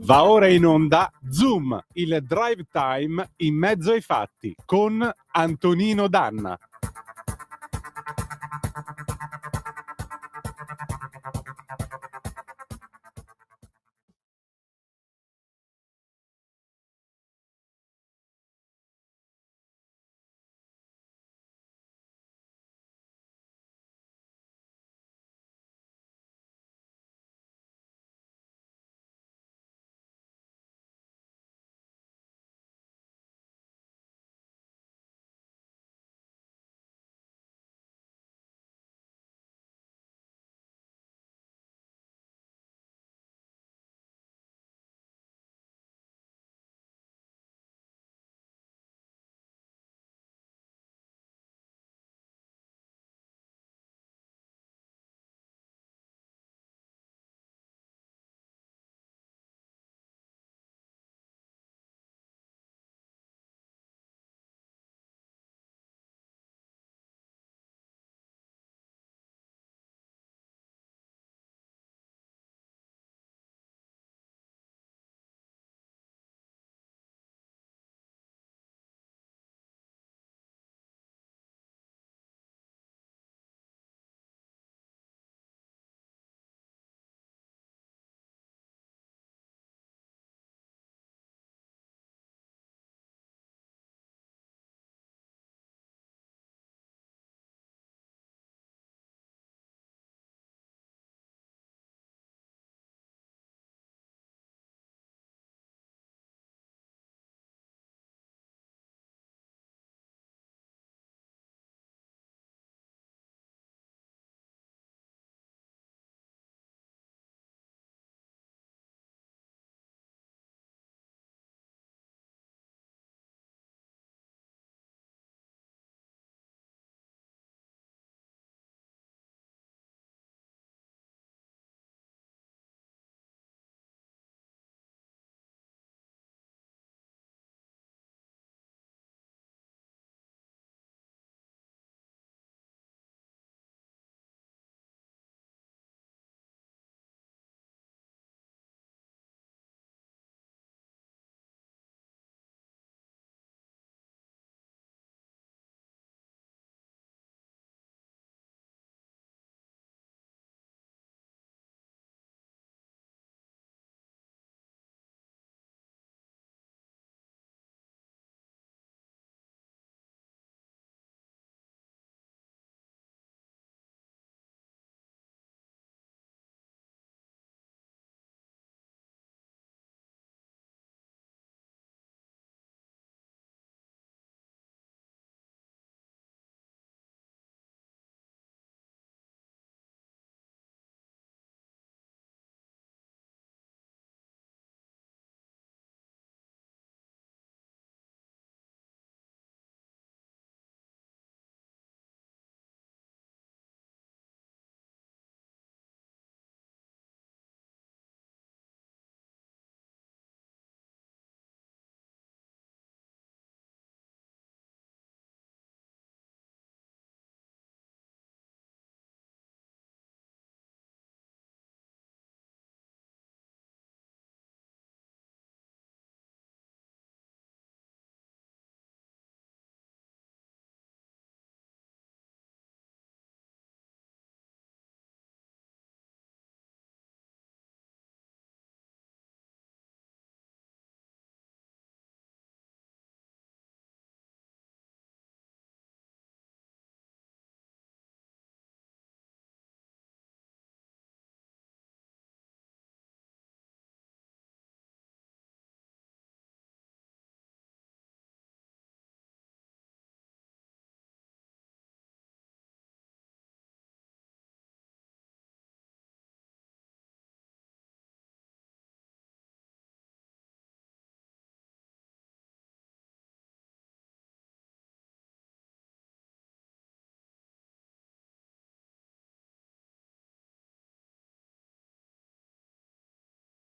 Va ora in onda Zoom, il drive time in mezzo ai fatti, con Antonino Danna.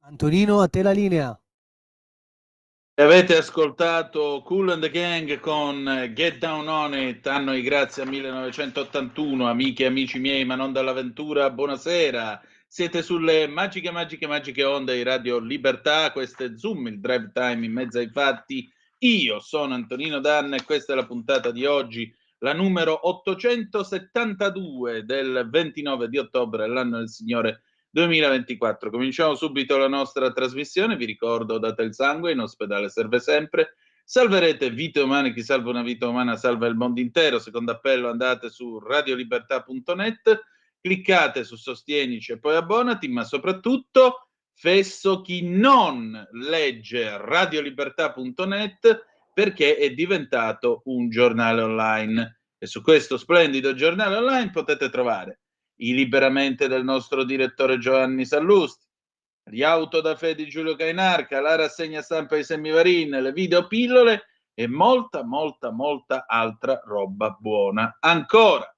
Antonino, a te la linea. Avete ascoltato Kool and the Gang con Get Down On It, anno di grazia 1981, amiche e amici miei, ma non dall'avventura, buonasera. Siete sulle magiche onde di Radio Libertà, questo è Zoom, il drive time in mezzo ai fatti. Io sono Antonino Danna e questa è la puntata di oggi, la numero 872 del 29 di ottobre dell'anno del Signore 2024. Cominciamo subito la nostra trasmissione, vi ricordo date il sangue, in ospedale serve sempre. Salverete vite umane, chi salva una vita umana salva il mondo intero. Secondo appello andate su radiolibertà.net, cliccate su Sostienici e poi abbonati, ma soprattutto fesso chi non legge radiolibertà.net perché è diventato un giornale online e su questo splendido giornale online potete trovare i liberamente del nostro direttore Giovanni Sallusti, gli auto da fe di Giulio Cainarca, la rassegna stampa di Semivarin, le videopillole e molta altra roba buona ancora.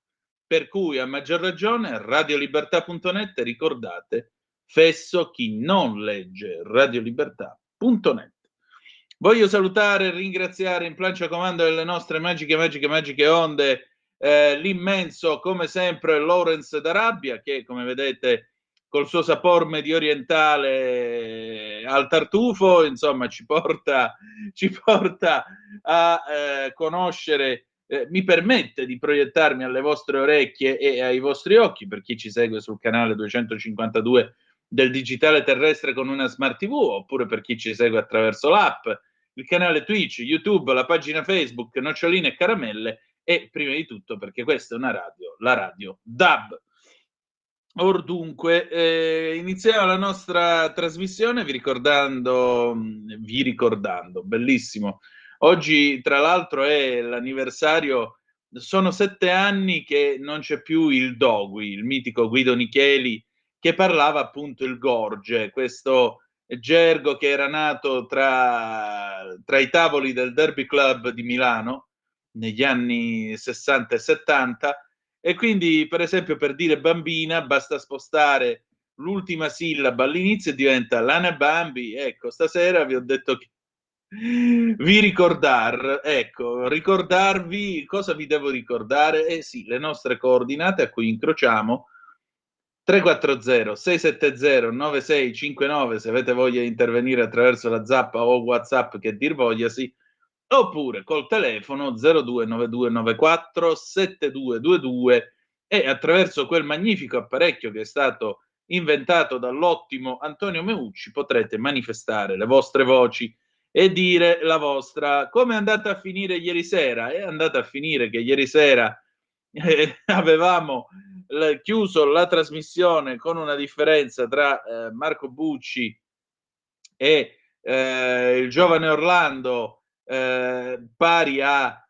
Per cui a maggior ragione radiolibertà.net, ricordate, fesso chi non legge radiolibertà.net. Voglio salutare e ringraziare in plancia comando delle nostre magiche onde l'immenso, come sempre, Lawrence d'Arabia, che come vedete col suo sapor medio orientale al tartufo, insomma, ci porta a conoscere, mi permette di proiettarmi alle vostre orecchie e ai vostri occhi, per chi ci segue sul canale 252 del digitale terrestre con una smart TV, oppure per chi ci segue attraverso l'app, il canale Twitch, YouTube, la pagina Facebook, noccioline e caramelle, e prima di tutto perché questa è una radio, la radio DAB. Or dunque, iniziamo la nostra trasmissione vi ricordando, bellissimo. Oggi, tra l'altro, è l'anniversario, sono 7 anni che non c'è più il Dogui, il mitico Guido Nicheli, che parlava appunto il Gorge, questo gergo che era nato tra i tavoli del Derby Club di Milano negli anni 60 e 70. E quindi, per esempio, per dire bambina basta spostare l'ultima sillaba all'inizio e diventa Lana Bambi. Ecco, stasera vi ho detto che ricordarvi cosa vi devo ricordare? Eh sì, le nostre coordinate a cui incrociamo 340 670 9659 se avete voglia di intervenire attraverso la zappa o WhatsApp, che dir vogliasi, oppure col telefono 029294 7222 e attraverso quel magnifico apparecchio che è stato inventato dall'ottimo Antonio Meucci potrete manifestare le vostre voci e dire la vostra. Come è andata a finire ieri sera? È andata a finire che ieri sera avevamo chiuso la trasmissione con una differenza tra Marco Bucci e il giovane Orlando pari a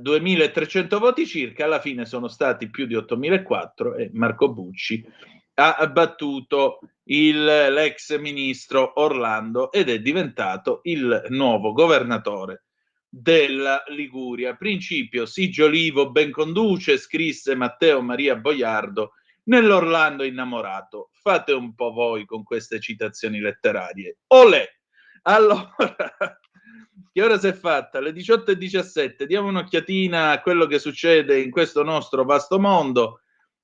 2300 voti circa. Alla fine sono stati più di 8004 e Marco Bucci ha battuto l'ex ministro Orlando ed è diventato il nuovo governatore della Liguria. Principio Sigiolivo ben conduce, scrisse Matteo Maria Boiardo nell'Orlando innamorato. Fate un po' voi con queste citazioni letterarie. Olè! Allora, che ora si è fatta? Le 18:17. Diamo un'occhiatina a quello che succede in questo nostro vasto mondo.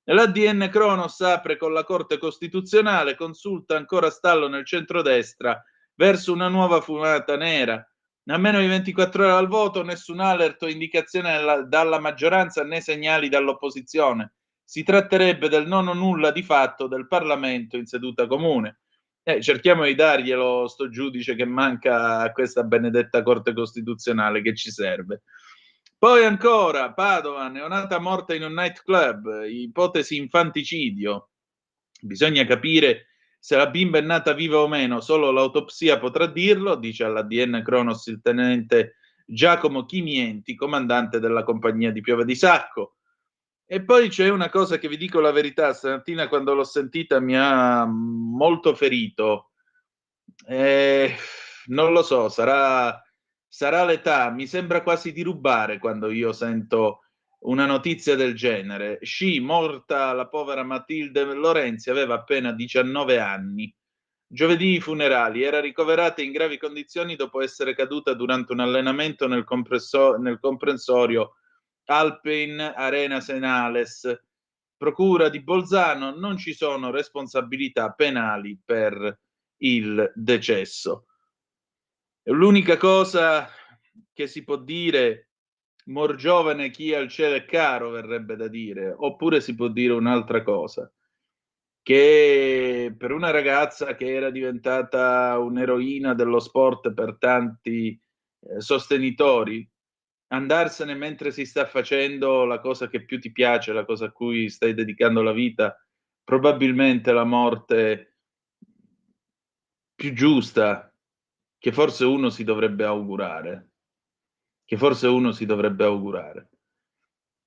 L'ADN Cronos apre con la Corte Costituzionale, consulta ancora stallo nel centrodestra verso una nuova fumata nera. A meno di 24 ore dal voto, nessun alert o indicazione dalla maggioranza né segnali dall'opposizione. Si tratterebbe del non o nulla di fatto del Parlamento in seduta comune. Cerchiamo di darglielo sto giudice che manca a questa benedetta Corte Costituzionale che ci serve. Poi ancora, Padova, neonata morta in un nightclub, ipotesi infanticidio. Bisogna capire se la bimba è nata viva o meno, solo l'autopsia potrà dirlo, dice all'ADN Cronos il tenente Giacomo Chimienti, comandante della compagnia di Piove di Sacco. E poi c'è una cosa che vi dico la verità, stamattina quando l'ho sentita mi ha molto ferito. Non lo so, sarà l'età, mi sembra quasi di rubare quando io sento una notizia del genere. Morta la povera Matilde Lorenzi, aveva appena 19 anni. Giovedì i funerali, era ricoverata in gravi condizioni dopo essere caduta durante un allenamento nel comprensorio Alpine Arena Senales. procura di Bolzano, non ci sono responsabilità penali per il decesso. L'unica cosa che si può dire, mor giovane chi al cielo è caro, verrebbe da dire, oppure si può dire un'altra cosa, che per una ragazza che era diventata un'eroina dello sport per tanti sostenitori, andarsene mentre si sta facendo la cosa che più ti piace, la cosa a cui stai dedicando la vita, probabilmente la morte più giusta che forse uno si dovrebbe augurare. Che forse uno si dovrebbe augurare.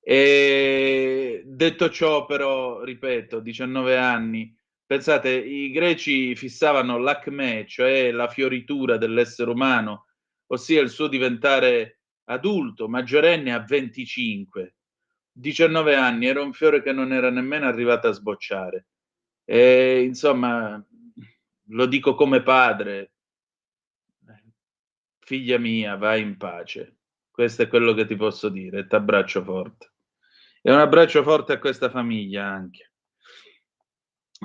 E detto ciò, però, ripeto, 19 anni, pensate, i greci fissavano l'acme, cioè la fioritura dell'essere umano, ossia il suo diventare adulto, maggiorenne a 25. 19 anni, era un fiore che non era nemmeno arrivato a sbocciare. E, insomma, lo dico come padre, figlia mia, vai in pace. Questo è quello che ti posso dire e ti abbraccio forte. E un abbraccio forte a questa famiglia anche.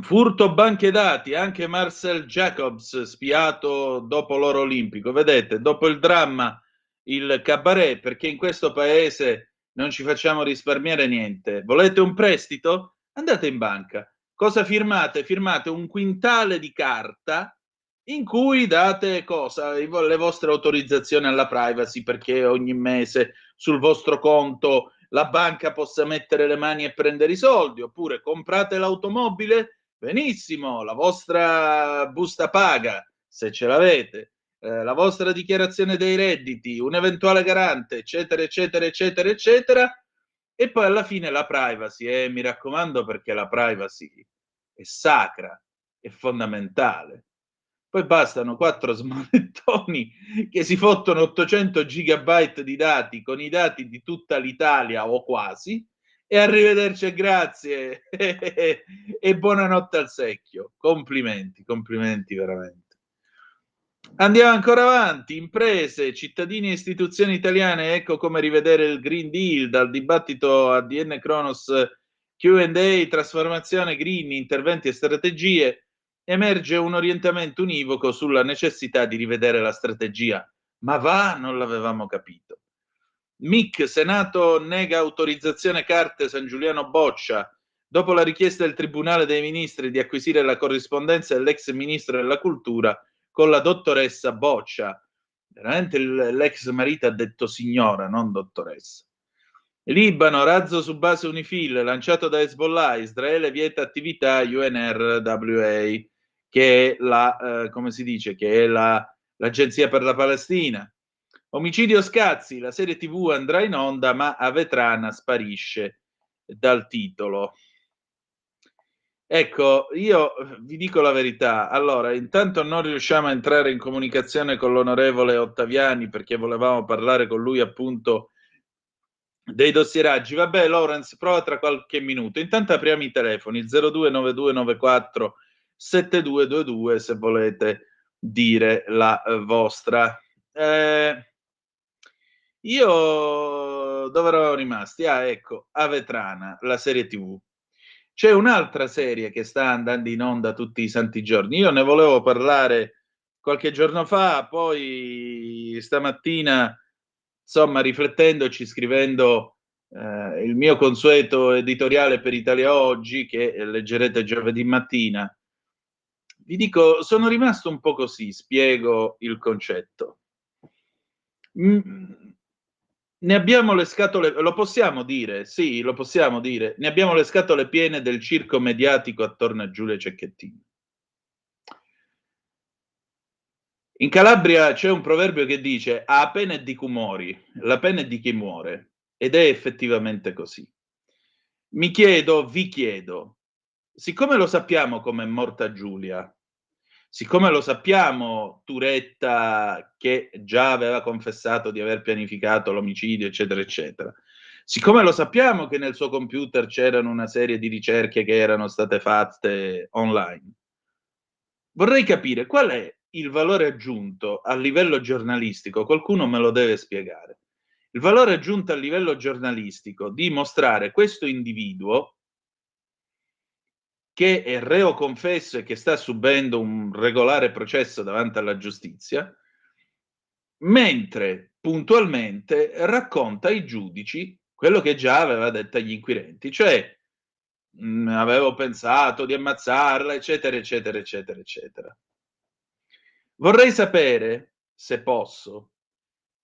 Furto banche dati, anche Marcel Jacobs spiato dopo l'oro olimpico. Vedete, dopo il dramma, il cabaret, perché in questo paese non ci facciamo risparmiare niente. Volete un prestito? Andate in banca. Cosa firmate? Firmate un quintale di carta in cui date cosa? Le vostre autorizzazioni alla privacy, perché ogni mese sul vostro conto la banca possa mettere le mani e prendere i soldi, oppure comprate l'automobile, benissimo, la vostra busta paga, se ce l'avete, la vostra dichiarazione dei redditi, un eventuale garante, eccetera, eccetera, eccetera, eccetera, e poi alla fine la privacy, mi raccomando, perché la privacy è sacra, è fondamentale. Poi bastano 4 smanettoni che si fottono 800 gigabyte di dati con i dati di tutta l'Italia o quasi, e arrivederci e grazie e buonanotte al secchio. Complimenti, complimenti veramente. Andiamo ancora avanti. Imprese, cittadini e istituzioni italiane, ecco come rivedere il Green Deal dal dibattito ADN Kronos Q&A, trasformazione green, interventi e strategie. Emerge un orientamento univoco sulla necessità di rivedere la strategia. Ma va, non l'avevamo capito. MIC, Senato nega autorizzazione carte San Giuliano boccia. Dopo la richiesta del Tribunale dei Ministri di acquisire la corrispondenza dell'ex Ministro della Cultura con la dottoressa Boccia. Veramente l'ex marito ha detto signora, non dottoressa. Libano, razzo su base Unifil, lanciato da Hezbollah, Israele vieta attività UNRWA, che è la, come si dice, che è l'Agenzia per la Palestina. Omicidio Scazzi, la serie TV andrà in onda, ma Avetrana sparisce dal titolo. Ecco, io vi dico la verità. Allora, intanto non riusciamo a entrare in comunicazione con l'onorevole Ottaviani perché volevamo parlare con lui appunto dei dossieraggi. Vabbè, Lawrence, prova tra qualche minuto. Intanto apriamo i telefoni, il 029294 7222 se volete dire la vostra. Io dove eravamo rimasti? Ah, ecco, Avetrana, la serie TV. C'è un'altra serie che sta andando in onda tutti i santi giorni. Io ne volevo parlare qualche giorno fa, poi stamattina, insomma, riflettendoci, scrivendo il mio consueto editoriale per Italia Oggi, che leggerete giovedì mattina, vi dico, sono rimasto un po' così, spiego il concetto. Ne abbiamo le scatole, lo possiamo dire, sì, lo possiamo dire, ne abbiamo le scatole piene del circo mediatico attorno a Giulia Cecchettin. In Calabria c'è un proverbio che dice a pena è di chi muori, la pena è di chi muore, ed è effettivamente così. Mi chiedo, vi chiedo, siccome lo sappiamo come è morta Giulia, siccome lo sappiamo Turetta che già aveva confessato di aver pianificato l'omicidio, eccetera, eccetera, siccome lo sappiamo che nel suo computer c'erano una serie di ricerche che erano state fatte online, vorrei capire qual è il valore aggiunto a livello giornalistico, qualcuno me lo deve spiegare. Il valore aggiunto a livello giornalistico di mostrare questo individuo che è reo confesso e che sta subendo un regolare processo davanti alla giustizia, mentre puntualmente racconta ai giudici quello che già aveva detto agli inquirenti, cioè avevo pensato di ammazzarla, eccetera, eccetera, eccetera, eccetera. Vorrei sapere, se posso,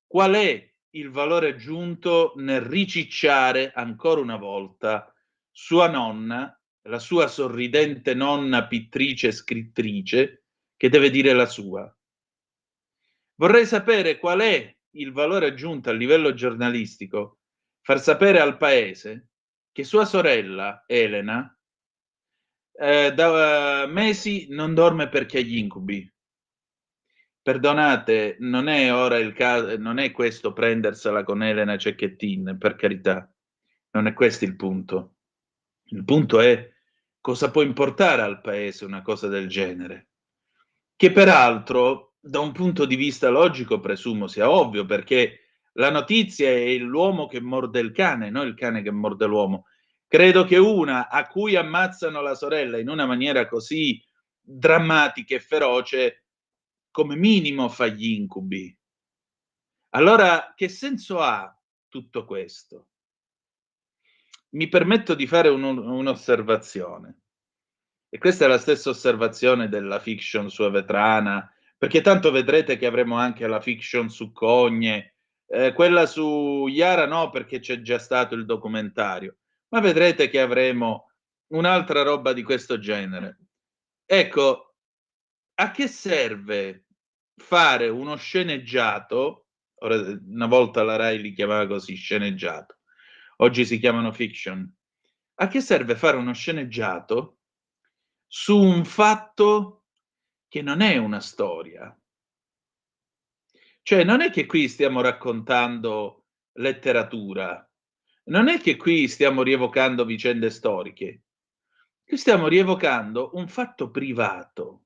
qual è il valore aggiunto nel ricicciare ancora una volta sua nonna, la sua sorridente nonna pittrice e scrittrice, che deve dire la sua. Vorrei sapere qual è il valore aggiunto a livello giornalistico, far sapere al paese che sua sorella Elena da mesi non dorme perché ha gli incubi. Perdonate, non è ora il caso, non è questo prendersela con Elena Cecchettin, per carità, non è questo il punto. Il punto è cosa può importare al paese una cosa del genere, che peraltro da un punto di vista logico presumo sia ovvio, perché la notizia è l'uomo che morde il cane, non il cane che morde l'uomo. Credo che una a cui ammazzano la sorella in una maniera così drammatica e feroce, come minimo fa gli incubi. Allora, che senso ha tutto questo? Mi permetto di fare un'osservazione. E questa è la stessa osservazione della fiction su Avetrana, perché tanto vedrete che avremo anche la fiction su Cogne, quella su Iara no, perché c'è già stato il documentario, ma vedrete che avremo un'altra roba di questo genere. Ecco, a che serve fare uno sceneggiato? Ora, una volta la Rai li chiamava così, sceneggiato, oggi si chiamano fiction. A che serve fare uno sceneggiato su un fatto che non è una storia? Cioè, non è che qui stiamo raccontando letteratura, non è che qui stiamo rievocando vicende storiche, qui stiamo rievocando un fatto privato.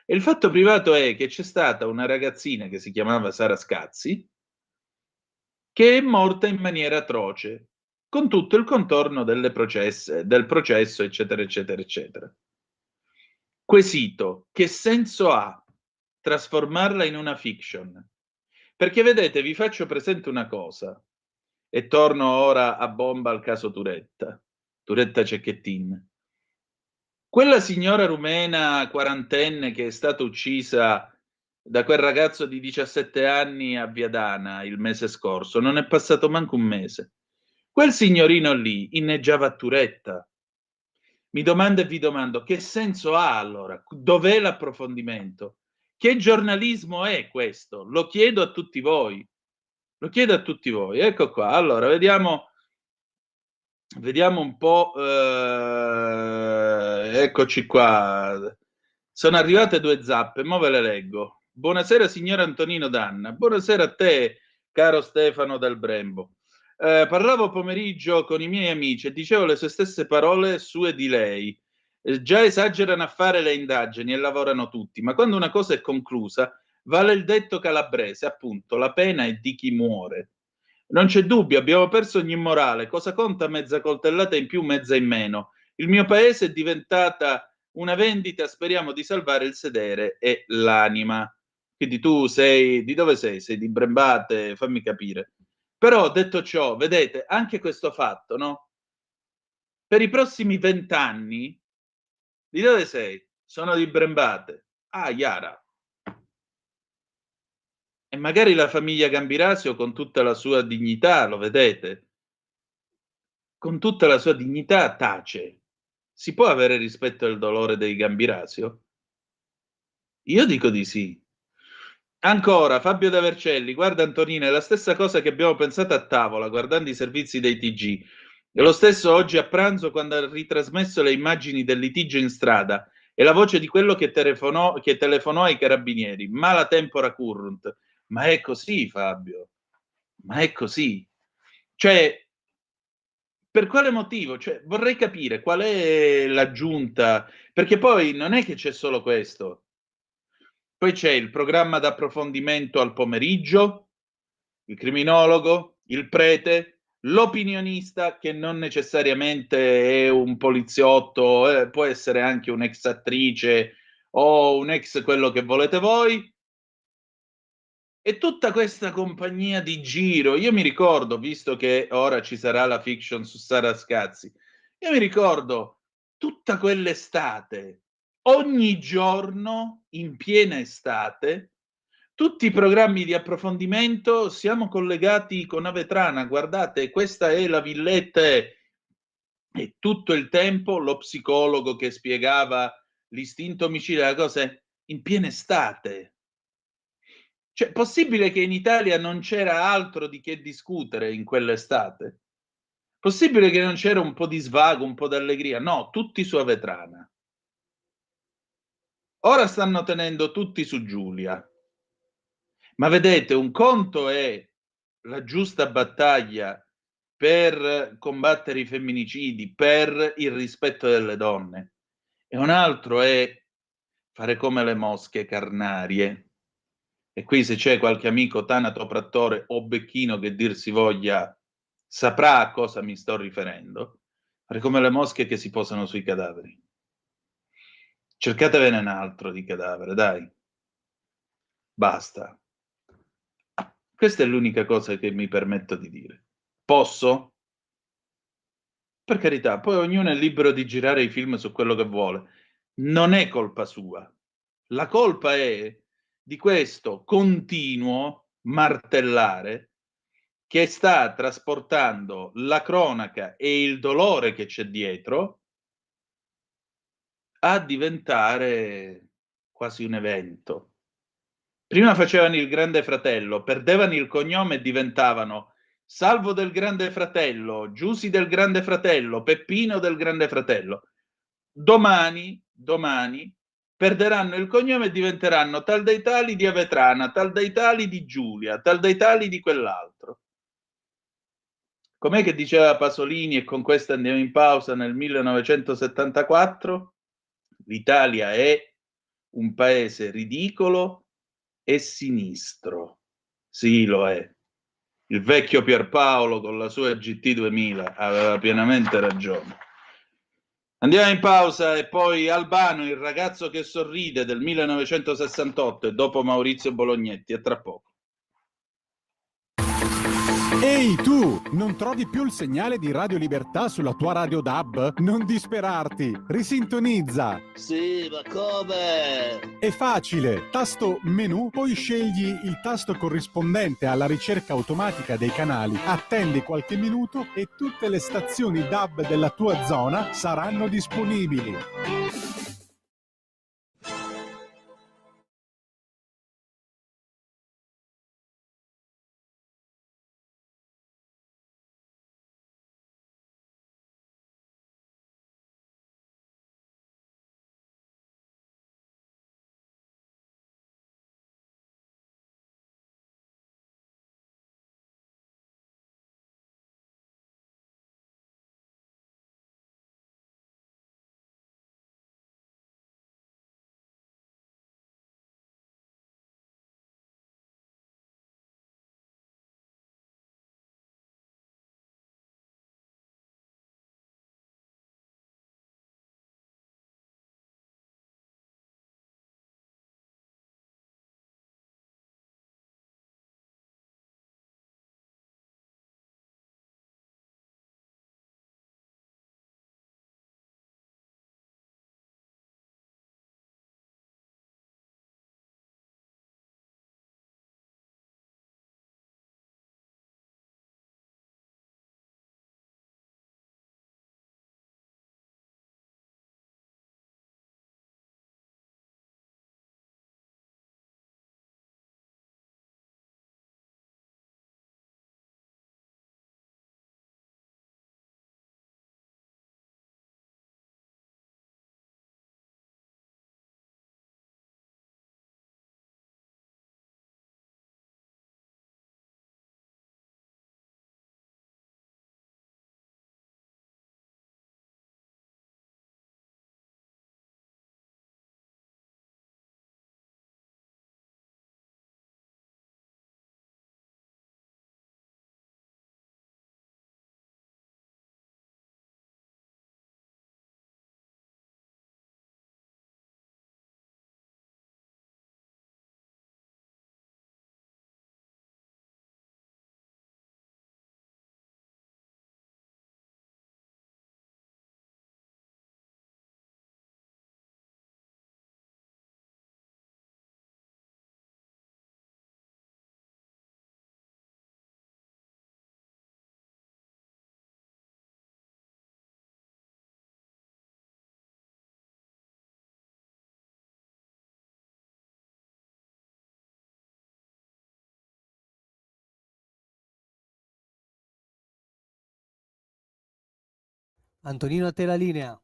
E il fatto privato è che c'è stata una ragazzina che si chiamava Sara Scazzi, che è morta in maniera atroce, con tutto il contorno del processo, eccetera, eccetera, eccetera. Quesito, che senso ha trasformarla in una fiction? Perché vedete, vi faccio presente una cosa, e torno ora a bomba al caso Turetta Cecchettin. Quella signora rumena quarantenne che è stata uccisa da quel ragazzo di 17 anni a Viadana il mese scorso, non è passato manco un mese. Quel signorino lì inneggiava a Turetta. Mi domando e vi domando, che senso ha allora? Dov'è l'approfondimento? Che giornalismo è questo? Lo chiedo a tutti voi. Lo chiedo a tutti voi. Ecco qua. Allora, vediamo un po'. Eccoci qua. Sono arrivate 2 zappe, mo ve le leggo. Buonasera signor Antonino Danna. Buonasera a te, caro Stefano Del Brembo. Parlavo pomeriggio con i miei amici e dicevo le sue stesse parole sue di lei. Già esagerano a fare le indagini e lavorano tutti, ma quando una cosa è conclusa, vale il detto calabrese, appunto, la pena è di chi muore. Non c'è dubbio, abbiamo perso ogni morale. Cosa conta mezza coltellata in più, mezza in meno? Il mio paese è diventata una vendita, speriamo di salvare il sedere e l'anima. Quindi tu sei, di dove sei? Sei di Brembate, fammi capire. Però detto ciò, vedete, anche questo fatto, no? Per i prossimi 20 anni, di dove sei? Sono di Brembate. Ah, Iara. E magari la famiglia Gambirasio con tutta la sua dignità, lo vedete? Con tutta la sua dignità tace. Si può avere rispetto al dolore dei Gambirasio? Io dico di sì. Ancora, Fabio da Vercelli, guarda Antonino, è la stessa cosa che abbiamo pensato a tavola, guardando i servizi dei TG. E lo stesso oggi a pranzo quando ha ritrasmesso le immagini del litigio in strada e la voce di quello che telefonò ai carabinieri. Mala tempora currunt. Ma è così, Fabio. Ma è così. Cioè, per quale motivo? Cioè, vorrei capire qual è l'aggiunta, perché poi non è che c'è solo questo. Poi c'è il programma d'approfondimento al pomeriggio, il criminologo, il prete, l'opinionista che non necessariamente è un poliziotto, può essere anche un'ex attrice o un ex quello che volete voi. E tutta questa compagnia di giro, io mi ricordo, visto che ora ci sarà la fiction su Sara Scazzi, io mi ricordo tutta quell'estate, ogni giorno, in piena estate, tutti i programmi di approfondimento, siamo collegati con Avetrana, guardate, questa è la villetta e tutto il tempo lo psicologo che spiegava l'istinto omicida, la cosa in piena estate. Cioè, possibile che in Italia non c'era altro di che discutere in quell'estate? Possibile che non c'era un po' di svago, un po' di allegria? No, tutti su Avetrana. Ora stanno tenendo tutti su Giulia. Ma vedete, un conto è la giusta battaglia per combattere i femminicidi, per il rispetto delle donne, e un altro è fare come le mosche carnarie. E qui se c'è qualche amico tanatoprattore o becchino che dir si voglia saprà a cosa mi sto riferendo, fare come le mosche che si posano sui cadaveri. Cercatevene un altro di cadavere, dai. Basta. Questa è l'unica cosa che mi permetto di dire. Posso? Per carità, poi ognuno è libero di girare i film su quello che vuole. Non è colpa sua. La colpa è di questo continuo martellare che sta trasportando la cronaca e il dolore che c'è dietro a diventare quasi un evento. Prima facevano il Grande Fratello, perdevano il cognome e diventavano Salvo del Grande Fratello, Giusy del Grande Fratello, Peppino del Grande Fratello. Domani perderanno il cognome e diventeranno tal dei tali di Avetrana, tal dei tali di Giulia, tal dei tali di quell'altro. Com'è che diceva Pasolini, e con questo andiamo in pausa, nel 1974? L'Italia è un paese ridicolo e sinistro. Sì, lo è. Il vecchio Pierpaolo con la sua GT 2000 aveva pienamente ragione. Andiamo in pausa e poi Albano, il ragazzo che sorride del 1968 e dopo Maurizio Bolognetti, e tra poco. Ehi tu, non trovi più il segnale di Radio Libertà sulla tua radio DAB? Non disperarti, risintonizza! Sì, ma come? È facile, tasto menu, poi scegli il tasto corrispondente alla ricerca automatica dei canali, attendi qualche minuto e tutte le stazioni DAB della tua zona saranno disponibili. Antonino, a te la linea.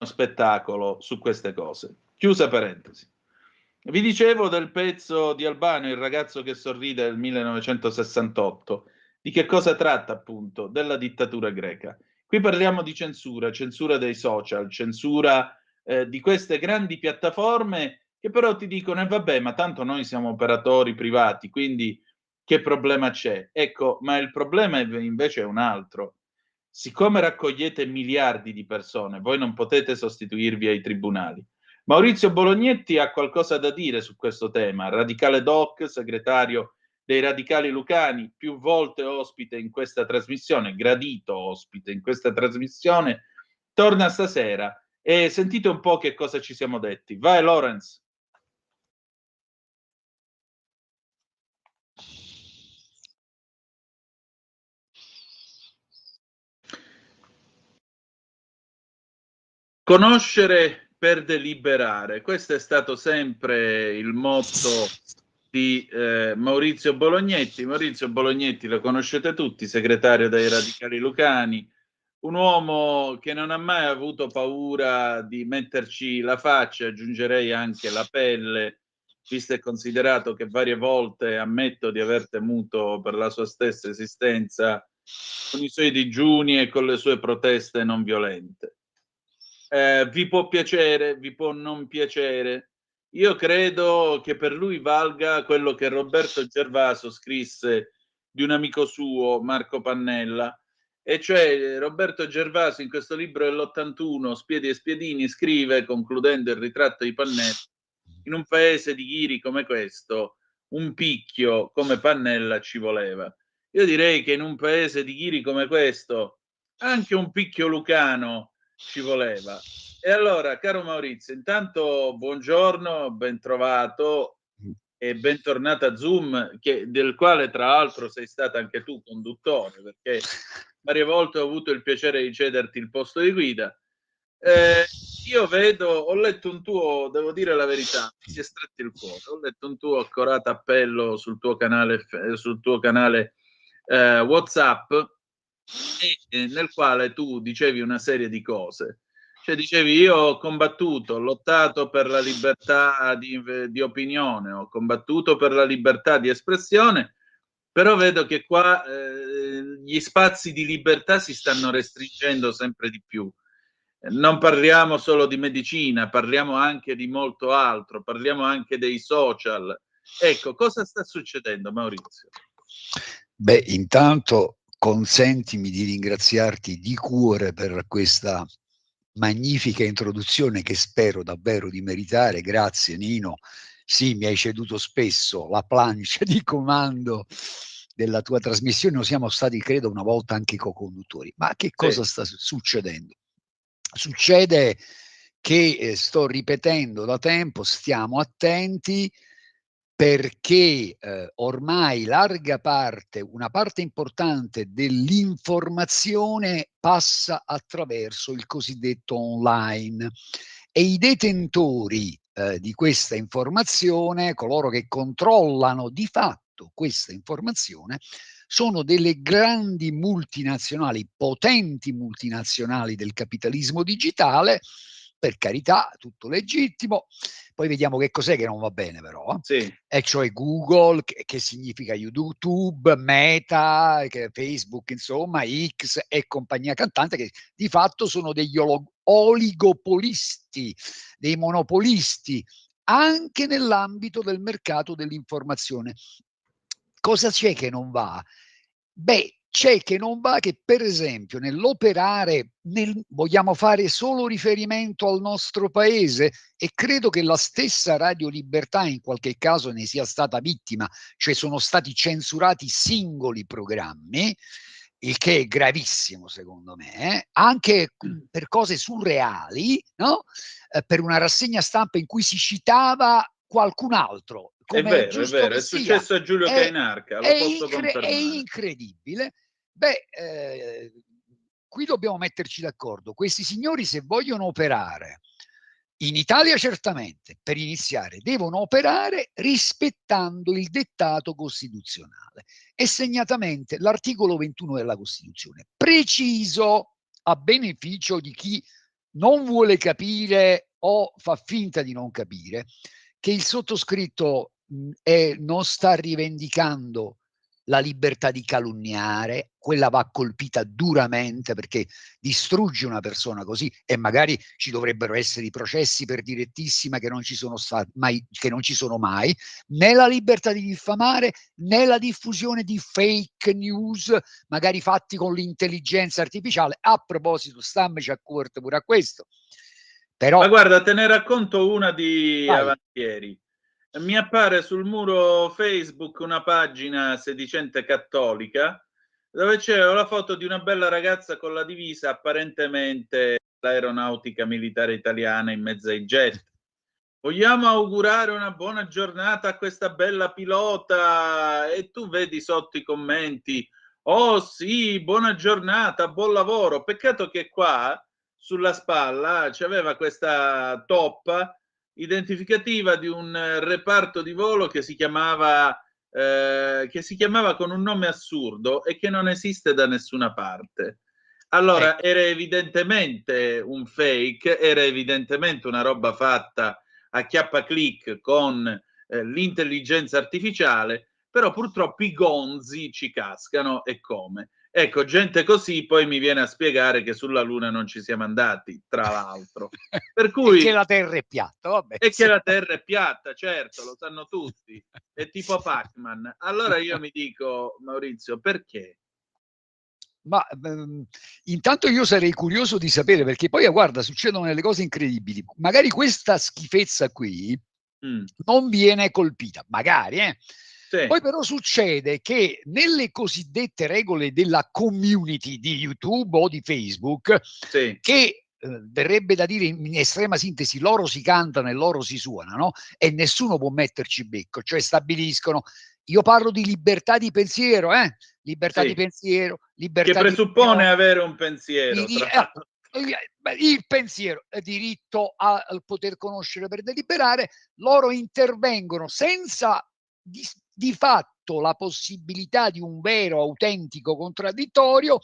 Spettacolo su queste cose. Chiusa parentesi. Vi dicevo del pezzo di Albano, Il ragazzo che sorride del 1968. Di che cosa tratta, appunto? Della dittatura greca. Qui parliamo di censura, censura dei social, censura di queste grandi piattaforme che però ti dicono, vabbè, ma tanto noi siamo operatori privati, quindi che problema c'è? Ecco, ma il problema invece è un altro. Siccome raccogliete miliardi di persone, voi non potete sostituirvi ai tribunali. Maurizio Bolognetti ha qualcosa da dire su questo tema, radicale doc, segretario dei Radicali Lucani, più volte ospite in questa trasmissione, gradito ospite in questa trasmissione, torna stasera e sentite un po' che cosa ci siamo detti. Vai Lorenz. Conoscere per deliberare, questo è stato sempre il motto di Maurizio Bolognetti. Maurizio Bolognetti lo conoscete tutti, segretario dei Radicali Lucani, un uomo che non ha mai avuto paura di metterci la faccia, aggiungerei anche la pelle, visto e considerato che varie volte ammetto di aver temuto per la sua stessa esistenza con i suoi digiuni e con le sue proteste non violente. Vi può piacere, vi può non piacere. Io credo che per lui valga quello che Roberto Gervaso scrisse di un amico suo, Marco Pannella, e cioè Roberto Gervaso in questo libro dell'81, Spiedi e Spiedini, scrive, concludendo il ritratto di Pannella, in un paese di ghiri come questo, un picchio come Pannella ci voleva. Io direi che in un paese di ghiri come questo, anche un picchio lucano ci voleva. E allora, caro Maurizio, intanto buongiorno, ben trovato e bentornato a Zoom, del quale tra l'altro sei stato anche tu conduttore, perché varie volte ho avuto il piacere di cederti il posto di guida. Io vedo, ho letto un tuo, devo dire la verità, mi si è stretto il cuore, ho letto un tuo accorato appello sul tuo canale WhatsApp, nel quale tu dicevi una serie di cose. Cioè dicevi io ho combattuto, ho lottato per la libertà di opinione, ho combattuto per la libertà di espressione, però vedo che qua gli spazi di libertà si stanno restringendo sempre di più. Non parliamo solo di medicina, parliamo anche di molto altro, parliamo anche dei social. Ecco, cosa sta succedendo, Maurizio? Beh, intanto consentimi di ringraziarti di cuore per questa magnifica introduzione che spero davvero di meritare. Grazie Nino. Sì, mi hai ceduto spesso la plancia di comando della tua trasmissione, noi siamo stati credo una volta anche co-conduttori. Ma che cosa sta succedendo? Succede che, sto ripetendo da tempo, stiamo attenti perché ormai una parte importante dell'informazione passa attraverso il cosiddetto online e i detentori di questa informazione, coloro che controllano di fatto questa informazione, sono delle grandi multinazionali, potenti multinazionali del capitalismo digitale, per carità, tutto legittimo. Poi vediamo che cos'è che non va bene però, Sì. e cioè Google, che significa YouTube, Meta, Facebook, insomma, X e compagnia cantante, che di fatto sono degli oligopolisti, dei monopolisti, anche nell'ambito del mercato dell'informazione. Cosa c'è che non va? Beh, c'è che non va che, per esempio, nell'operare, vogliamo fare solo riferimento al nostro paese, e credo che la stessa Radio Libertà in qualche caso ne sia stata vittima, cioè sono stati censurati singoli programmi, il che è gravissimo secondo me, anche per cose surreali, no? Per una rassegna stampa in cui si citava qualcun altro, come è È giusto vero, che è sia. successo a Giulio Cainarca, lo posso È confermare. incredibile. Beh, qui dobbiamo metterci d'accordo. Questi signori, se vogliono operare in Italia, certamente, per iniziare, devono operare rispettando il dettato costituzionale e segnatamente l'articolo 21 della Costituzione. Preciso, a beneficio di chi non vuole capire o fa finta di non capire, che il sottoscritto non sta rivendicando la libertà di calunniare, quella va colpita duramente perché distrugge una persona così, e magari ci dovrebbero essere i processi per direttissima che non ci sono mai, che non ci sono mai, né la libertà di diffamare, né la diffusione di fake news, magari fatti con l'intelligenza artificiale. A proposito, stammici a cuore pure a questo. Però, ma guarda, te ne racconto una di vai. avanti ieri. Mi appare sul muro Facebook una pagina sedicente cattolica dove c'era la foto di una bella ragazza con la divisa apparentemente l'aeronautica militare italiana in mezzo ai jet. Vogliamo augurare una buona giornata a questa bella pilota, e tu vedi sotto i commenti: oh sì, buona giornata, buon lavoro. Peccato che qua sulla spalla c'aveva questa toppa identificativa di un reparto di volo che si chiamava con un nome assurdo e che non esiste da nessuna parte. Allora, era evidentemente un fake, era evidentemente una roba fatta a chiappa click con l'intelligenza artificiale, però purtroppo i gonzi ci cascano, e come? Ecco, gente così poi mi viene a spiegare che sulla Luna non ci siamo andati, tra l'altro. Per cui, e che la terra è piatta, vabbè. e che la Terra è piatta, certo, lo sanno tutti, è tipo Pac-Man. Allora io mi dico, Maurizio, perché? Ma intanto io sarei curioso di sapere, perché poi guarda, succedono delle cose incredibili. Magari questa schifezza qui non viene colpita, magari, Sì. Poi però succede che nelle cosiddette regole della community di YouTube o di Facebook, Sì. che verrebbe da dire in estrema sintesi, loro si cantano e loro si suonano e nessuno può metterci becco, cioè stabiliscono, io parlo di libertà di pensiero, libertà di Sì. pensiero, Che libertà presuppone di avere un pensiero, tra l'altro. il pensiero, diritto al poter conoscere per deliberare. Loro intervengono senza di fatto la possibilità di un vero autentico contraddittorio,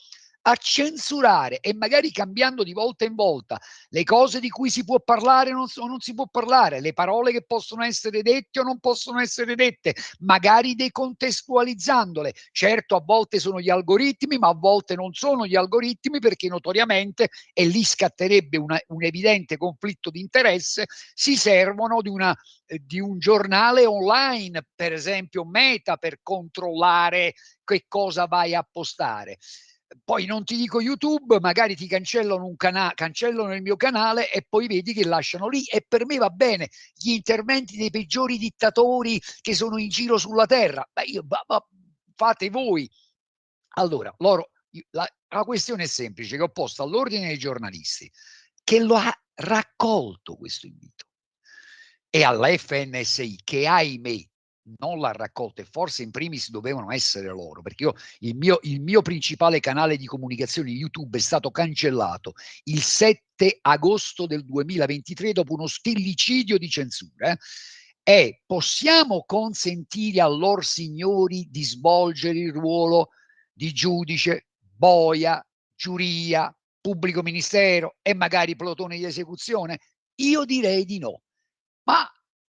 a censurare, e magari cambiando di volta in volta le cose di cui si può parlare o non si può parlare, le parole che possono essere dette o non possono essere dette, magari decontestualizzandole. Certo, a volte sono gli algoritmi, ma a volte non sono gli algoritmi, perché notoriamente, e lì scatterebbe un evidente conflitto di interesse, si servono di un giornale online, per esempio Meta, per controllare che cosa vai a postare. Poi non ti dico YouTube, magari ti cancellano cancellano il mio canale e poi vedi che lasciano lì, e per me va bene. Gli interventi dei peggiori dittatori che sono in giro sulla terra, fate voi. Allora, la questione è semplice, che ho posto all'ordine dei giornalisti, che lo ha raccolto questo invito, e alla FNSI, che ahimè non l'ha raccolto, e forse in primis dovevano essere loro, perché il mio principale canale di comunicazione YouTube è stato cancellato il 7 agosto del 2023 dopo uno stillicidio di censura, e possiamo consentire a lor signori di svolgere il ruolo di giudice, boia, giuria, pubblico ministero e magari plotone di esecuzione? Io direi di no.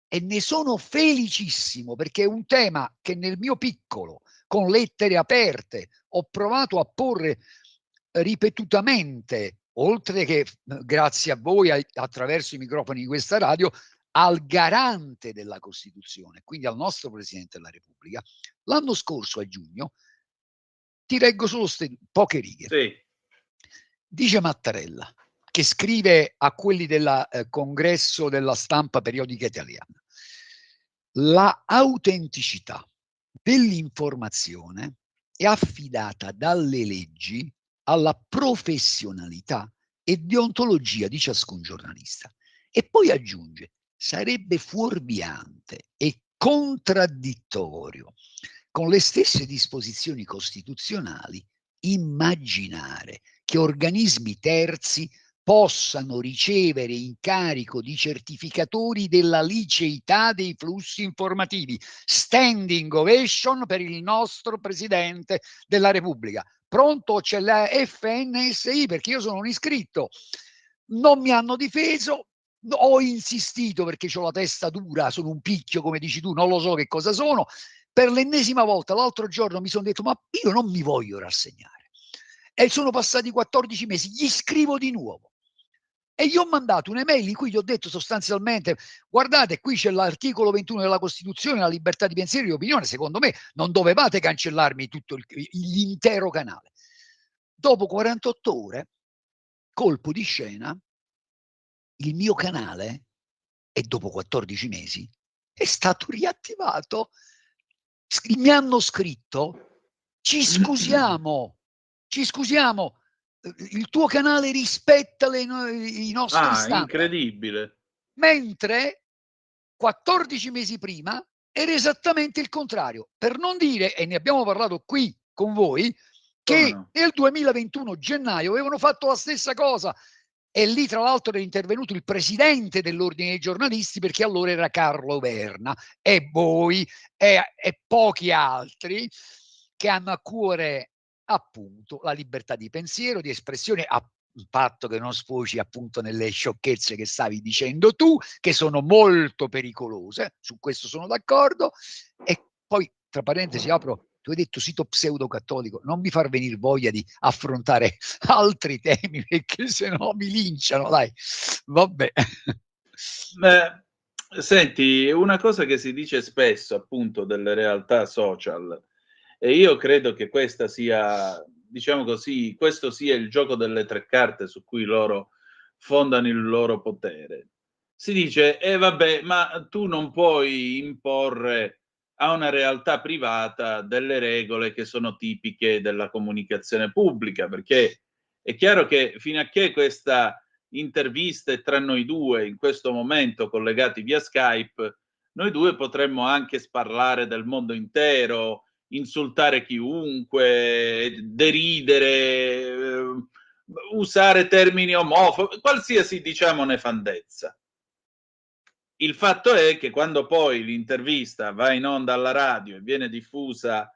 E ne sono felicissimo, perché è un tema che nel mio piccolo, con lettere aperte, ho provato a porre ripetutamente, oltre che grazie a voi attraverso i microfoni di questa radio, al garante della Costituzione, quindi al nostro Presidente della Repubblica. L'anno scorso, a giugno, ti leggo solo poche righe. Sì. Dice Mattarella, che scrive a quelli del congresso della stampa periodica italiana: la autenticità dell'informazione è affidata dalle leggi alla professionalità e deontologia di ciascun giornalista. E poi aggiunge: sarebbe fuorviante e contraddittorio con le stesse disposizioni costituzionali immaginare che organismi terzi possano ricevere incarico di certificatori della liceità dei flussi informativi. Standing ovation per il nostro Presidente della Repubblica. Pronto? C'è la FNSI, perché io sono un iscritto. Non mi hanno difeso, ho insistito perché ho la testa dura, sono un picchio, come dici tu, non lo so che cosa sono. Per l'ennesima volta, l'altro giorno mi sono detto: ma io non mi voglio rassegnare. E sono passati 14 mesi, gli scrivo di nuovo. E gli ho mandato un'email in cui gli ho detto sostanzialmente: guardate, qui c'è l'articolo 21 della Costituzione, la libertà di pensiero e di opinione, secondo me non dovevate cancellarmi tutto l'intero canale. Dopo 48 ore, colpo di scena, il mio canale, e dopo 14 mesi, è stato riattivato. Mi hanno scritto: ci scusiamo, il tuo canale rispetta i nostri standard. Incredibile. Mentre 14 mesi prima era esattamente il contrario, per non dire, e ne abbiamo parlato qui con voi, che nel 2021 gennaio avevano fatto la stessa cosa, e lì tra l'altro era intervenuto il presidente dell'ordine dei giornalisti, perché allora era Carlo Verna, e voi e pochi altri che hanno a cuore appunto la libertà di pensiero, di espressione, a patto che non sfoci appunto nelle sciocchezze che stavi dicendo tu, che sono molto pericolose, su questo sono d'accordo. E poi, tra parentesi, apro: tu hai detto sito pseudocattolico, non mi far venire voglia di affrontare altri temi, perché se no mi linciano, dai, vabbè. Senti, una cosa che si dice spesso appunto delle realtà social, e io credo che questa sia, diciamo così, questo sia il gioco delle tre carte su cui loro fondano il loro potere. Si dice: vabbè, ma tu non puoi imporre a una realtà privata delle regole che sono tipiche della comunicazione pubblica, perché è chiaro che fino a che questa intervista è tra noi due, in questo momento collegati via Skype, noi due potremmo anche sparlare del mondo intero, insultare chiunque, deridere, usare termini omofobi, qualsiasi, diciamo, nefandezza. Il fatto è che quando poi l'intervista va in onda alla radio e viene diffusa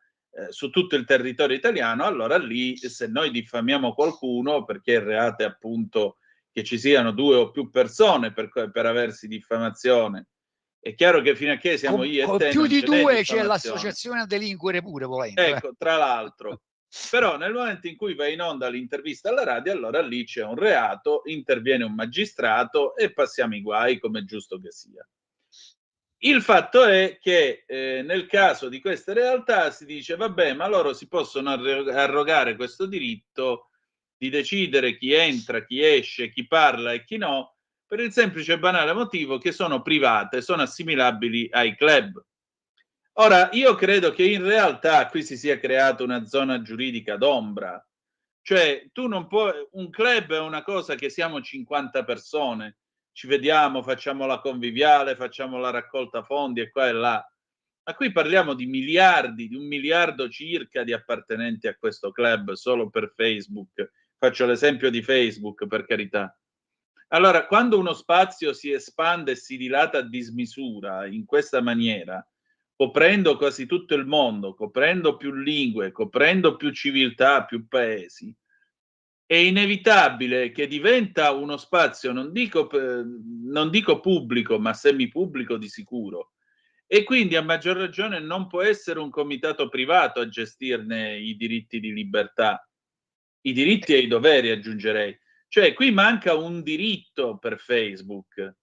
su tutto il territorio italiano, allora lì, se noi diffamiamo qualcuno, perché il reato è appunto che ci siano due o più persone per aversi diffamazione, è chiaro che fino a che siamo io e te Più non di ce n'è due c'è diffamazione. l'associazione a delinquere pure, volendo. Ecco, tra l'altro. Però nel momento in cui va in onda l'intervista alla radio, allora lì c'è un reato, interviene un magistrato e passiamo i guai, come è giusto che sia. Il fatto è che nel caso di queste realtà si dice: vabbè, ma loro si possono arrogare questo diritto di decidere chi entra, chi esce, chi parla e chi no, per il semplice e banale motivo che sono private, sono assimilabili ai club. Ora, io credo che in realtà qui si sia creata una zona giuridica d'ombra. Cioè, tu non puoi, un club è una cosa che siamo 50 persone, ci vediamo, facciamo la conviviale, facciamo la raccolta fondi e qua e là. Ma qui parliamo di miliardi, di 1 miliardo circa di appartenenti a questo club solo per Facebook. Faccio l'esempio di Facebook, per carità. Allora, quando uno spazio si espande e si dilata a dismisura in questa maniera, coprendo quasi tutto il mondo, coprendo più lingue, coprendo più civiltà, più paesi, è inevitabile che diventa uno spazio, non dico pubblico, ma semipubblico di sicuro. E quindi a maggior ragione non può essere un comitato privato a gestirne i diritti di libertà, i diritti e i doveri aggiungerei. Cioè qui manca un diritto per Facebook.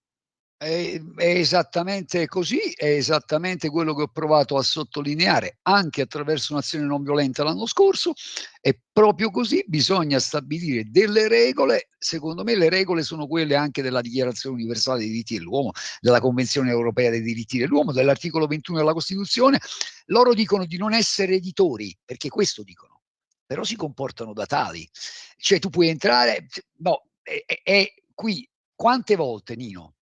È esattamente così, è esattamente quello che ho provato a sottolineare anche attraverso un'azione non violenta l'anno scorso. È proprio così, bisogna stabilire delle regole. Secondo me le regole sono quelle anche della Dichiarazione universale dei diritti dell'uomo, della Convenzione europea dei diritti dell'uomo, dell'articolo 21 della Costituzione. Loro dicono di non essere editori, perché questo dicono, però si comportano da tali. Cioè tu puoi entrare, no, è qui quante volte, Nino,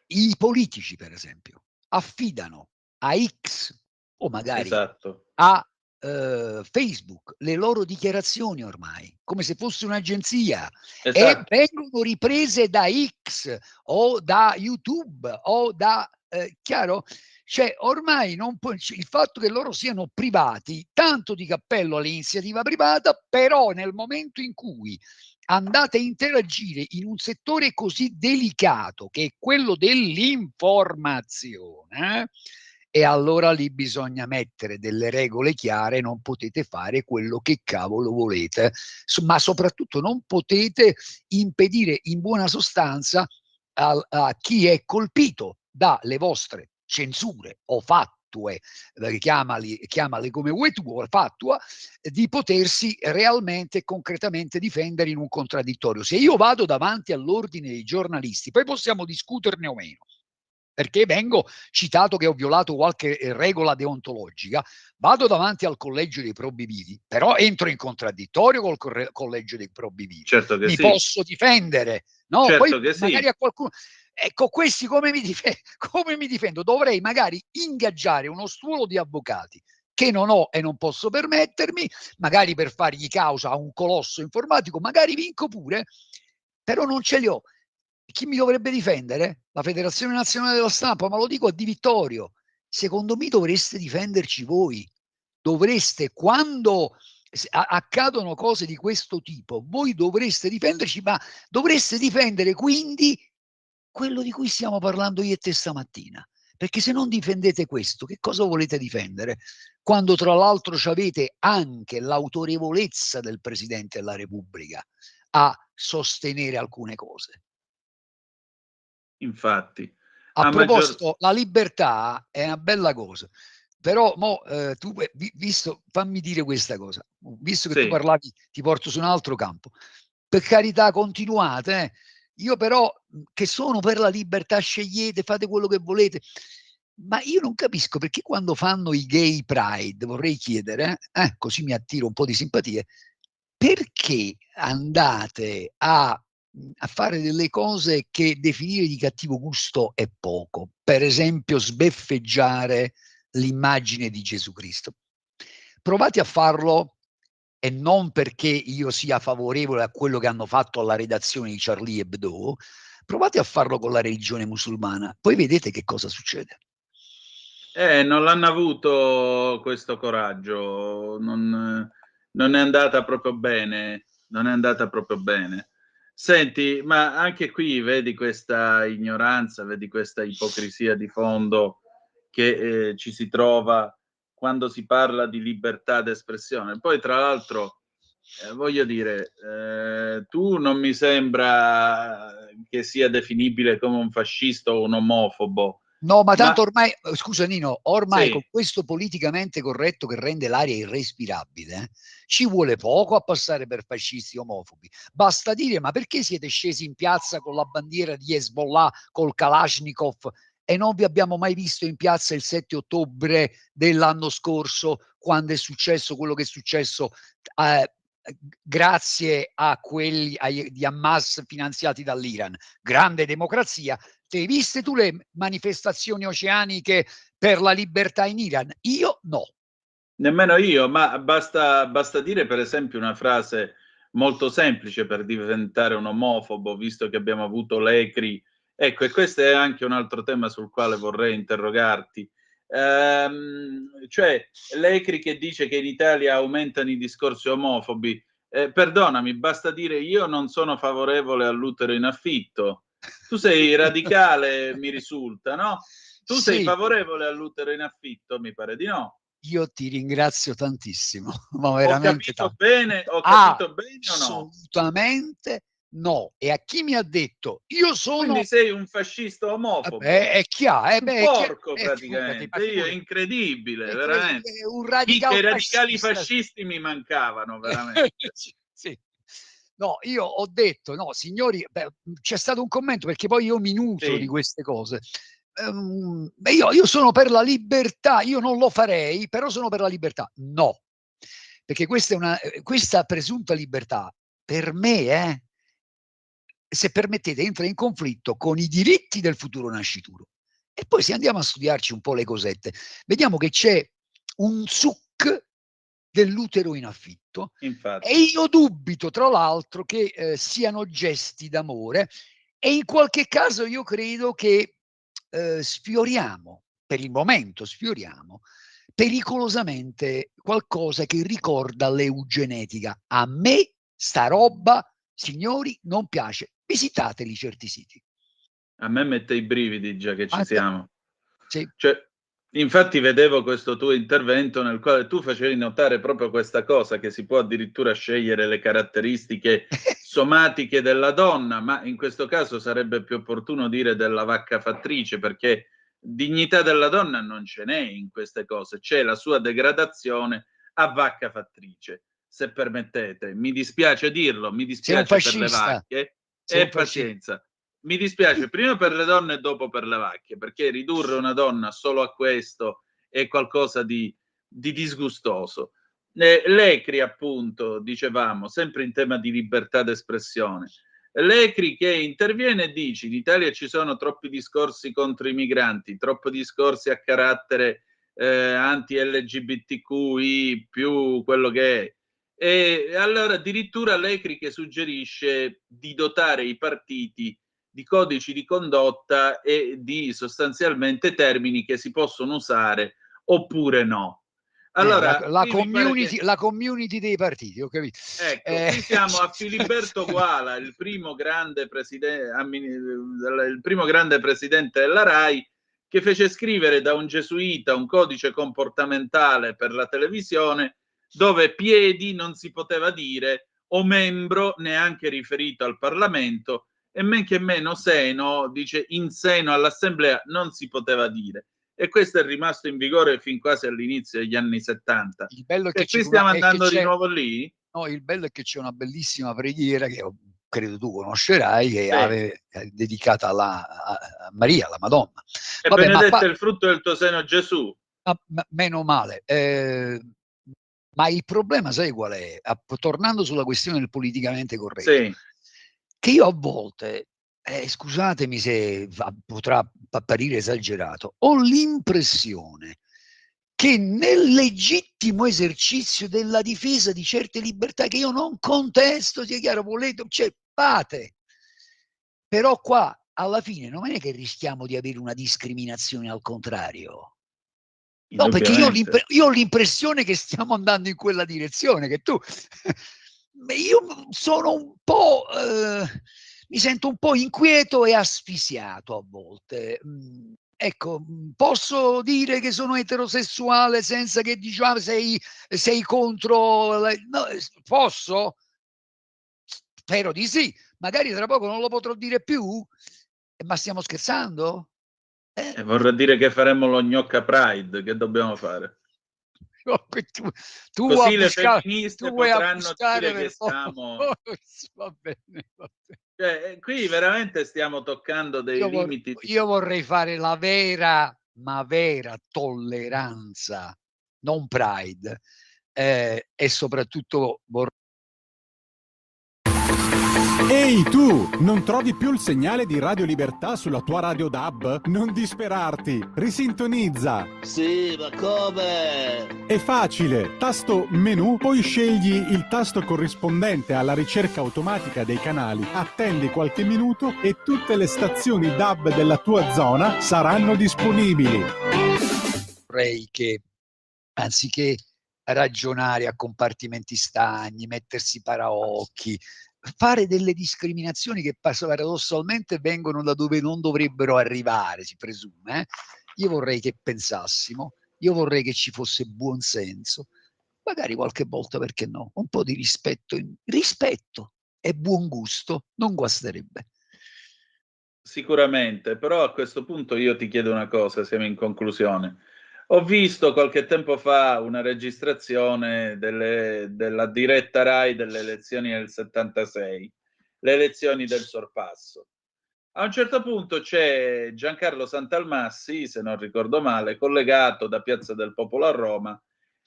i politici, per esempio, affidano a X o magari Esatto. a Facebook le loro dichiarazioni ormai, come se fosse un'agenzia, e Esatto. vengono riprese da X o da YouTube o da chiaro? Cioè ormai non può, il fatto che loro siano privati, tanto di cappello all'iniziativa privata, però nel momento in cui andate a interagire in un settore così delicato che è quello dell'informazione, e allora lì bisogna mettere delle regole chiare, non potete fare quello che cavolo volete, ma soprattutto non potete impedire in buona sostanza a chi è colpito dalle vostre censure o fattue, chiamali come vuoi tu, o fatua, di potersi realmente e concretamente difendere in un contraddittorio. Se io vado davanti all'ordine dei giornalisti, poi possiamo discuterne o meno, perché vengo citato che ho violato qualche regola deontologica, vado davanti al collegio dei probividi, però entro in contraddittorio col collegio dei probividi. Certo che Mi sì. posso difendere, no? Certo Poi che magari sì. a qualcuno... Ecco, questi come mi difendo? Dovrei magari ingaggiare uno stuolo di avvocati che non ho e non posso permettermi, magari per fargli causa a un colosso informatico, magari vinco pure, però non ce li ho. Chi mi dovrebbe difendere? La Federazione Nazionale della Stampa, ma lo dico a Di Vittorio. Secondo me dovreste difenderci voi. Dovreste, quando accadono cose di questo tipo, voi dovreste difenderci, ma dovreste difendere quindi quello di cui stiamo parlando io e te stamattina. Perché se non difendete questo, che cosa volete difendere? Quando tra l'altro avete anche l'autorevolezza del Presidente della Repubblica a sostenere alcune cose. Infatti. A A maggior proposito, la libertà è una bella cosa, però tu visto, fammi dire questa cosa, visto che tu sì. parlavi, ti porto su un altro campo. Per carità, continuate, io però che sono per la libertà, scegliete, fate quello che volete. Ma io non capisco perché quando fanno i gay pride, vorrei chiedere, così mi attiro un po' di simpatie, perché andate a fare delle cose che definire di cattivo gusto è poco, per esempio sbeffeggiare l'immagine di Gesù Cristo. Provate a farlo, e non perché io sia favorevole a quello che hanno fatto alla redazione di Charlie Hebdo, provate a farlo con la religione musulmana, poi vedete che cosa succede. Non l'hanno avuto questo coraggio, non è andata proprio bene, non è andata proprio bene. Senti, ma anche qui vedi questa ignoranza, vedi questa ipocrisia di fondo che ci si trova quando si parla di libertà d'espressione. Poi tra l'altro, voglio dire, tu non mi sembra che sia definibile come un fascista o un omofobo. No, ma tanto Ma ormai, scusa Nino, ormai con sì, questo politicamente corretto che rende l'aria irrespirabile, ci vuole poco a passare per fascisti omofobi. Basta dire, ma perché siete scesi in piazza con la bandiera di Hezbollah, col Kalashnikov, e non vi abbiamo mai visto in piazza il 7 ottobre dell'anno scorso, quando è successo quello che è successo grazie a quelli di Hamas finanziati dall'Iran? Grande democrazia. Te hai viste tu le manifestazioni oceaniche per la libertà in Iran? Io no. Nemmeno io, ma basta dire per esempio una frase molto semplice per diventare un omofobo, visto che abbiamo avuto l'ECRI. Ecco, e questo è anche un altro tema sul quale vorrei interrogarti. Cioè, l'ECRI che dice che in Italia aumentano i discorsi omofobi. Perdonami, basta dire io non sono favorevole all'utero in affitto. Tu sei radicale, mi risulta, no? Tu sei Sì, favorevole all'utero in affitto? Mi pare di no. io ti ringrazio tantissimo, ma Ho veramente capito tanto. bene, o no? Assolutamente no. E a chi mi ha detto io Quindi sono, sei un fascista omofobo, è chiaro, un è chiaro, porco figurati, ma praticamente. Io è figurati, incredibile, veramente. un Che radical i radicali fascista. fascisti mi mancavano, veramente. Sì. No, io ho detto, no, signori, c'è stato un commento perché poi io mi nutro di Sì, queste cose. Io sono per la libertà, io non lo farei, però sono per la libertà. No, perché questa presunta libertà per me, se permettete, entra in conflitto con i diritti del futuro nascituro. E poi se andiamo a studiarci un po' le cosette, vediamo che c'è un succo dell'utero in affitto e infatti. io dubito, tra l'altro, che siano gesti d'amore e in qualche caso io credo che sfioriamo, per il momento sfioriamo, pericolosamente qualcosa che ricorda l'eugenetica. A me sta roba, signori, non piace. Visitateli certi siti. A me mette i brividi già che ci Anche, siamo. sì. Cioè, infatti vedevo questo tuo intervento nel quale tu facevi notare proprio questa cosa, che si può addirittura scegliere le caratteristiche somatiche della donna, ma in questo caso sarebbe più opportuno dire della vacca fattrice, perché dignità della donna non ce n'è in queste cose, c'è la sua degradazione a vacca fattrice, se permettete. Mi dispiace dirlo, mi Sei un dispiace per le fascista. vacche, Sei un e fascista. pazienza. Mi dispiace prima per le donne e dopo per le vacche, perché ridurre una donna solo a questo è qualcosa di disgustoso. L'ECRI, appunto, dicevamo, sempre in tema di libertà d'espressione. L'ECRI che interviene e dice: in Italia ci sono troppi discorsi contro i migranti, troppi discorsi a carattere anti-LGBTQI, più quello che è. E allora addirittura l'ECRI che suggerisce di dotare i partiti di codici di condotta e di sostanzialmente termini che si possono usare oppure no. Allora, qui mi pare che La community dei partiti, ho capito. ecco, qui siamo a Filiberto Guala, il primo grande presidente della RAI, che fece scrivere da un gesuita un codice comportamentale per la televisione dove piedi non si poteva dire o membro neanche riferito al Parlamento e men che meno seno, dice in seno all'assemblea non si poteva dire. E questo è rimasto in vigore fin quasi all'inizio degli anni 70. Il bello è che E qui stiamo andando di nuovo lì? no, il bello è che c'è una bellissima preghiera che credo tu conoscerai, che Sì. è dedicata a Maria, alla Madonna. E Vabbè, benedetto è il frutto del tuo seno, Gesù. meno male. Ma il problema, sai qual è? Tornando sulla questione del politicamente corretto, Sì, che io a volte, scusatemi se potrà apparire esagerato, ho l'impressione che nel legittimo esercizio della difesa di certe libertà che io non contesto, sia chiaro, volete, cioè, fate. Però qua alla fine non è che rischiamo di avere una discriminazione al contrario. No, perché indubbiamente. io ho l'impressione che stiamo andando in quella direzione, che tu io sono un po' mi sento un po' inquieto e asfisiato a volte. Ecco, posso dire che sono eterosessuale senza che diciamo sei contro no, posso? Spero di sì. Magari tra poco non lo potrò dire più? Ma stiamo scherzando? E vorrà dire che faremo lo gnocca Pride, che dobbiamo fare? Tu Così le tu femministe vuoi potranno abuscare dire che per forza. stiamo... Va bene, va bene. Cioè, qui veramente stiamo toccando dei limiti. Io vorrei fare la vera, ma vera tolleranza, non pride, e soprattutto vorrei Ehi tu, non trovi più il segnale di Radio Libertà sulla tua radio DAB? Non disperarti, risintonizza. Sì, ma come? È facile, tasto menu, poi scegli il tasto corrispondente alla ricerca automatica dei canali, attendi qualche minuto e tutte le stazioni DAB della tua zona saranno disponibili. Vorrei che, anziché ragionare a compartimenti stagni, mettersi paraocchi, fare delle discriminazioni che paradossalmente vengono da dove non dovrebbero arrivare, si presume. Io vorrei che pensassimo, io vorrei che ci fosse buon senso, magari qualche volta, perché no, un po' di rispetto, rispetto e buon gusto non guasterebbe. Sicuramente, però a questo punto io ti chiedo una cosa, siamo in conclusione. Ho visto qualche tempo fa una registrazione della diretta Rai delle elezioni del 76, le elezioni del sorpasso. A un certo punto c'è Giancarlo Santalmassi, se non ricordo male, collegato da Piazza del Popolo a Roma,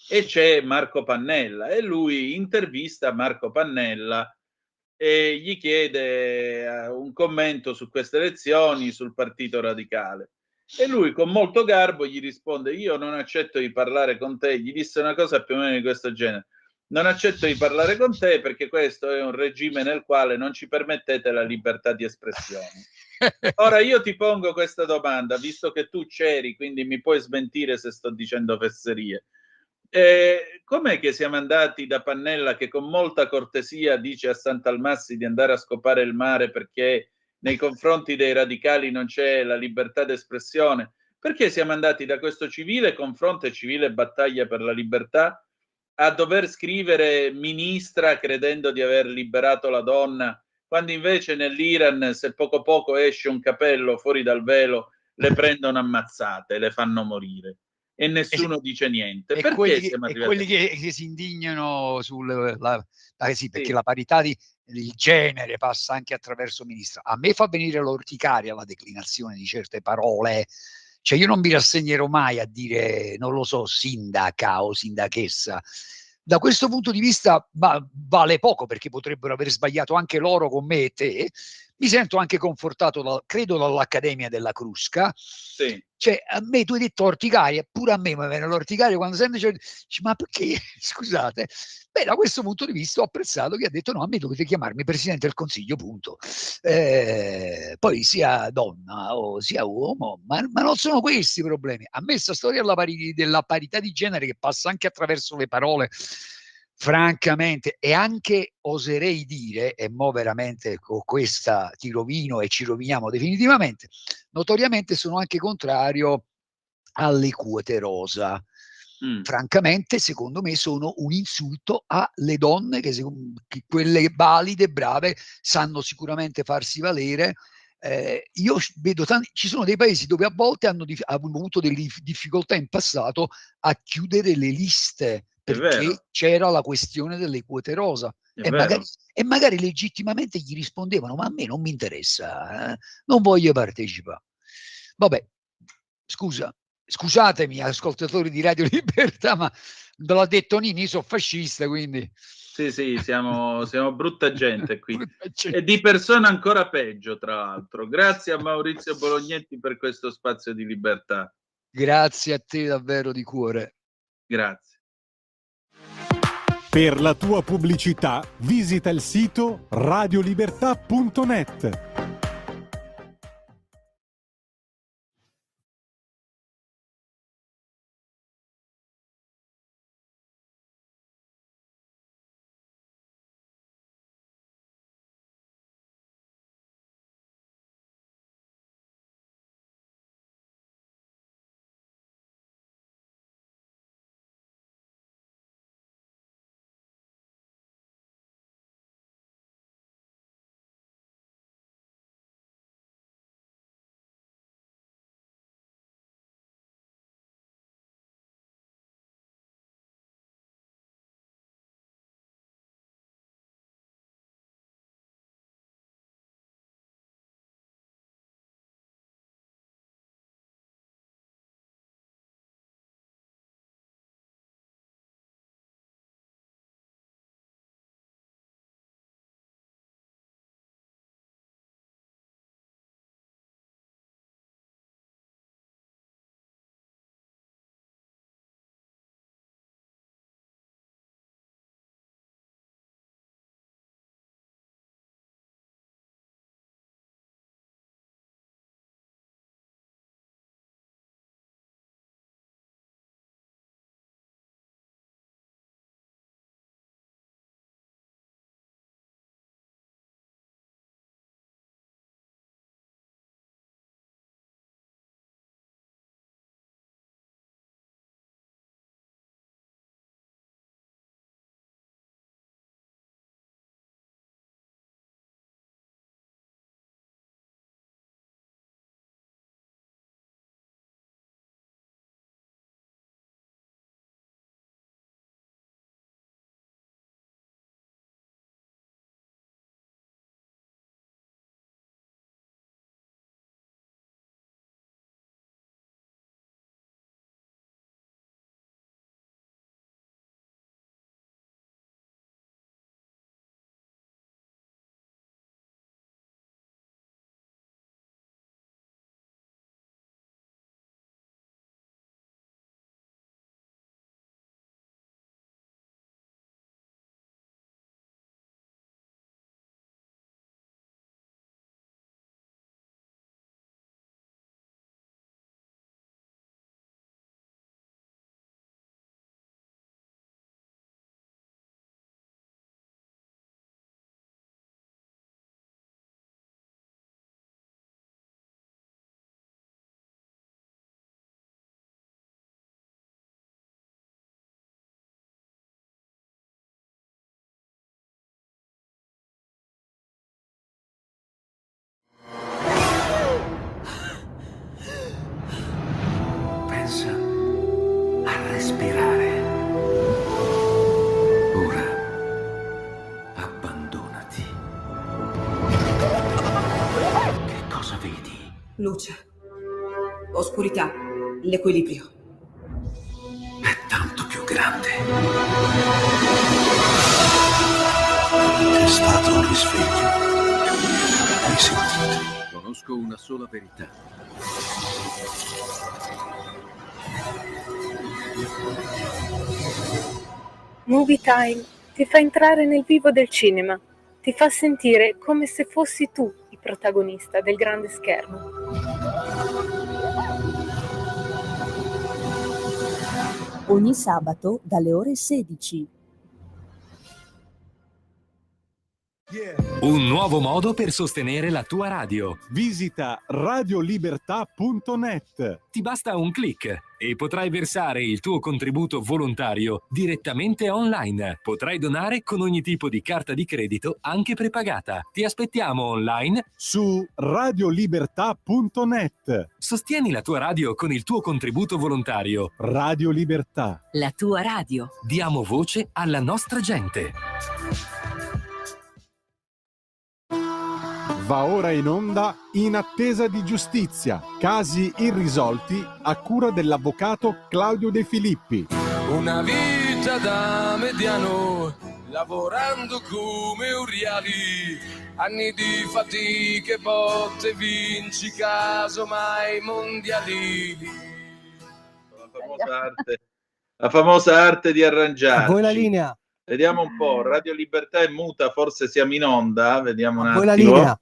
e c'è Marco Pannella e lui intervista Marco Pannella e gli chiede un commento su queste elezioni, sul Partito Radicale. E lui con molto garbo gli risponde: io non accetto di parlare con te. Gli disse una cosa più o meno di questo genere: non accetto di parlare con te perché questo è un regime nel quale non ci permettete la libertà di espressione. Ora io ti pongo questa domanda, visto che tu c'eri, quindi mi puoi smentire se sto dicendo fesserie. Com'è che siamo andati da Pannella, che con molta cortesia dice a Santalmassi di andare a scopare il mare perché nei confronti dei radicali non c'è la libertà d'espressione? Perché siamo andati da questo civile confronto e civile battaglia per la libertà a dover scrivere ministra credendo di aver liberato la donna, quando invece nell'Iran se poco poco esce un capello fuori dal velo le prendono ammazzate, le fanno morire e nessuno dice niente. Perché siamo E arrivati quelli a questo? che si indignano sì, perché Sì. la parità di genere passa anche attraverso ministra. A me fa venire l'orticaria la declinazione di certe parole. Cioè io non mi rassegnerò mai a dire, non lo so, sindaca o sindachessa. Da questo punto di vista vale poco, perché potrebbero aver sbagliato anche loro con me e te. Mi sento anche confortato, credo, dall'Accademia della Crusca. Sì. Cioè, a me tu hai detto orticaria, pure a me mi viene l'orticaria quando sento, ma perché? Scusate. Beh, da questo punto di vista ho apprezzato che ha detto no, a me dovete chiamarmi Presidente del Consiglio, punto. Poi sia donna o sia uomo, ma non sono questi i problemi. A me questa storia della parità di genere, che passa anche attraverso le parole, francamente, e anche oserei dire, e mo veramente con questa ti rovino e ci roviniamo definitivamente, notoriamente sono anche contrario alle quote rosa. Francamente, secondo me sono un insulto alle donne che quelle valide, brave, sanno sicuramente farsi valere. Io vedo ci sono dei paesi dove a volte hanno avuto delle difficoltà in passato a chiudere le liste È vero, perché c'era la questione delle quote rosa è e vero. magari legittimamente gli rispondevano: ma a me non mi interessa, non voglio partecipare. Vabbè, scusatemi, ascoltatori di Radio Libertà, ma ve l'ha detto Nini, sono fascista, quindi Sì, sì, siamo brutta gente qui. brutta E di gente. persona ancora peggio, tra l'altro. Grazie a Maurizio Bolognetti per questo spazio di libertà. Grazie a te davvero di cuore. Grazie. Per la tua pubblicità visita il sito radiolibertà.net. respirare. Ora abbandonati. Che cosa vedi? Luce, oscurità, l'equilibrio. È tanto più grande. È stato un risveglio. Hai sentito? Conosco una sola verità. Movie Time ti fa entrare nel vivo del cinema, ti fa sentire come se fossi tu il protagonista del grande schermo. Ogni sabato dalle ore 16. Un nuovo modo per sostenere la tua radio. Visita radiolibertà.net. Ti basta un click e potrai versare il tuo contributo volontario direttamente online. Potrai donare con ogni tipo di carta di credito, anche prepagata. Ti aspettiamo online su radiolibertà.net. Sostieni la tua radio con il tuo contributo volontario. Radio Libertà. La tua radio. Diamo voce alla nostra gente. Va ora in onda In attesa di giustizia, casi irrisolti a cura dell'avvocato Claudio De Filippi. Una vita da mediano, lavorando come uriali, anni di fatiche, botte, vinci, casomai mondiali. La famosa arte di arrangiarci. A voi la linea. Vediamo un po', Radio Libertà è muta, forse siamo in onda, vediamo un attimo. A voi la linea.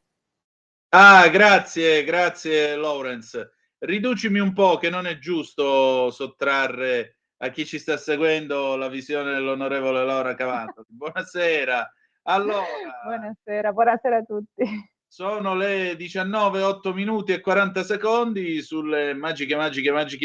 Ah, grazie Lawrence. Riducimi un po', che non è giusto sottrarre a chi ci sta seguendo la visione dell'onorevole Laura Cavallo. Buonasera. Allora, buonasera a tutti. Sono le 19:08 e 40 secondi sulle magiche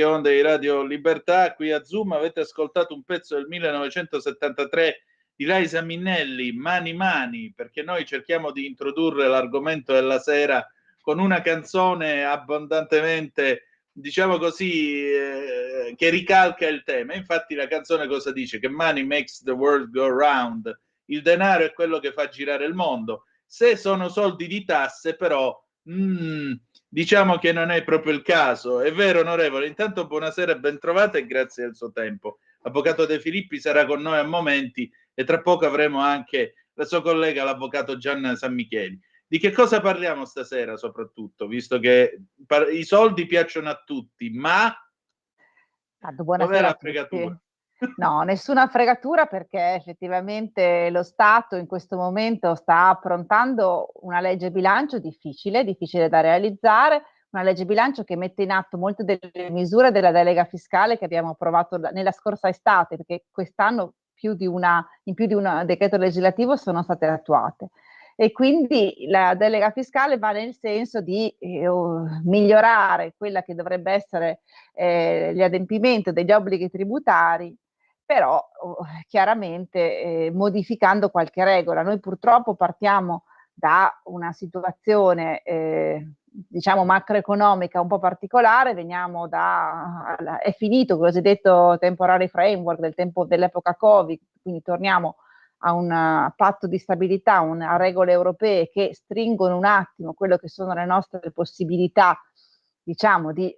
onde di Radio Libertà. Qui a Zoom avete ascoltato un pezzo del 1973 di Liza Minnelli, Mani, perché noi cerchiamo di introdurre l'argomento della sera con una canzone abbondantemente, diciamo così, che ricalca il tema. Infatti la canzone cosa dice? Che money makes the world go round, il denaro è quello che fa girare il mondo. Se sono soldi di tasse, però, diciamo che non è proprio il caso. È vero, onorevole? Intanto buonasera e ben trovata e grazie del suo tempo. L'avvocato De Filippi sarà con noi a momenti e tra poco avremo anche la sua collega, l'avvocato Gian San Micheli. Di che cosa parliamo stasera soprattutto, visto che i soldi piacciono a tutti, ma dov'è la fregatura? No, nessuna fregatura, perché effettivamente lo Stato in questo momento sta approntando una legge bilancio difficile da realizzare, una legge bilancio che mette in atto molte delle misure della delega fiscale che abbiamo approvato nella scorsa estate, perché quest'anno in più di un decreto legislativo sono state attuate. E quindi la delega fiscale va nel senso di migliorare quella che dovrebbe essere gli adempimenti degli obblighi tributari, però chiaramente modificando qualche regola. Noi purtroppo partiamo da una situazione diciamo macroeconomica un po' particolare, è finito il cosiddetto temporary framework dell'epoca Covid, quindi torniamo a un patto di stabilità, a regole europee che stringono un attimo quello che sono le nostre possibilità, diciamo, di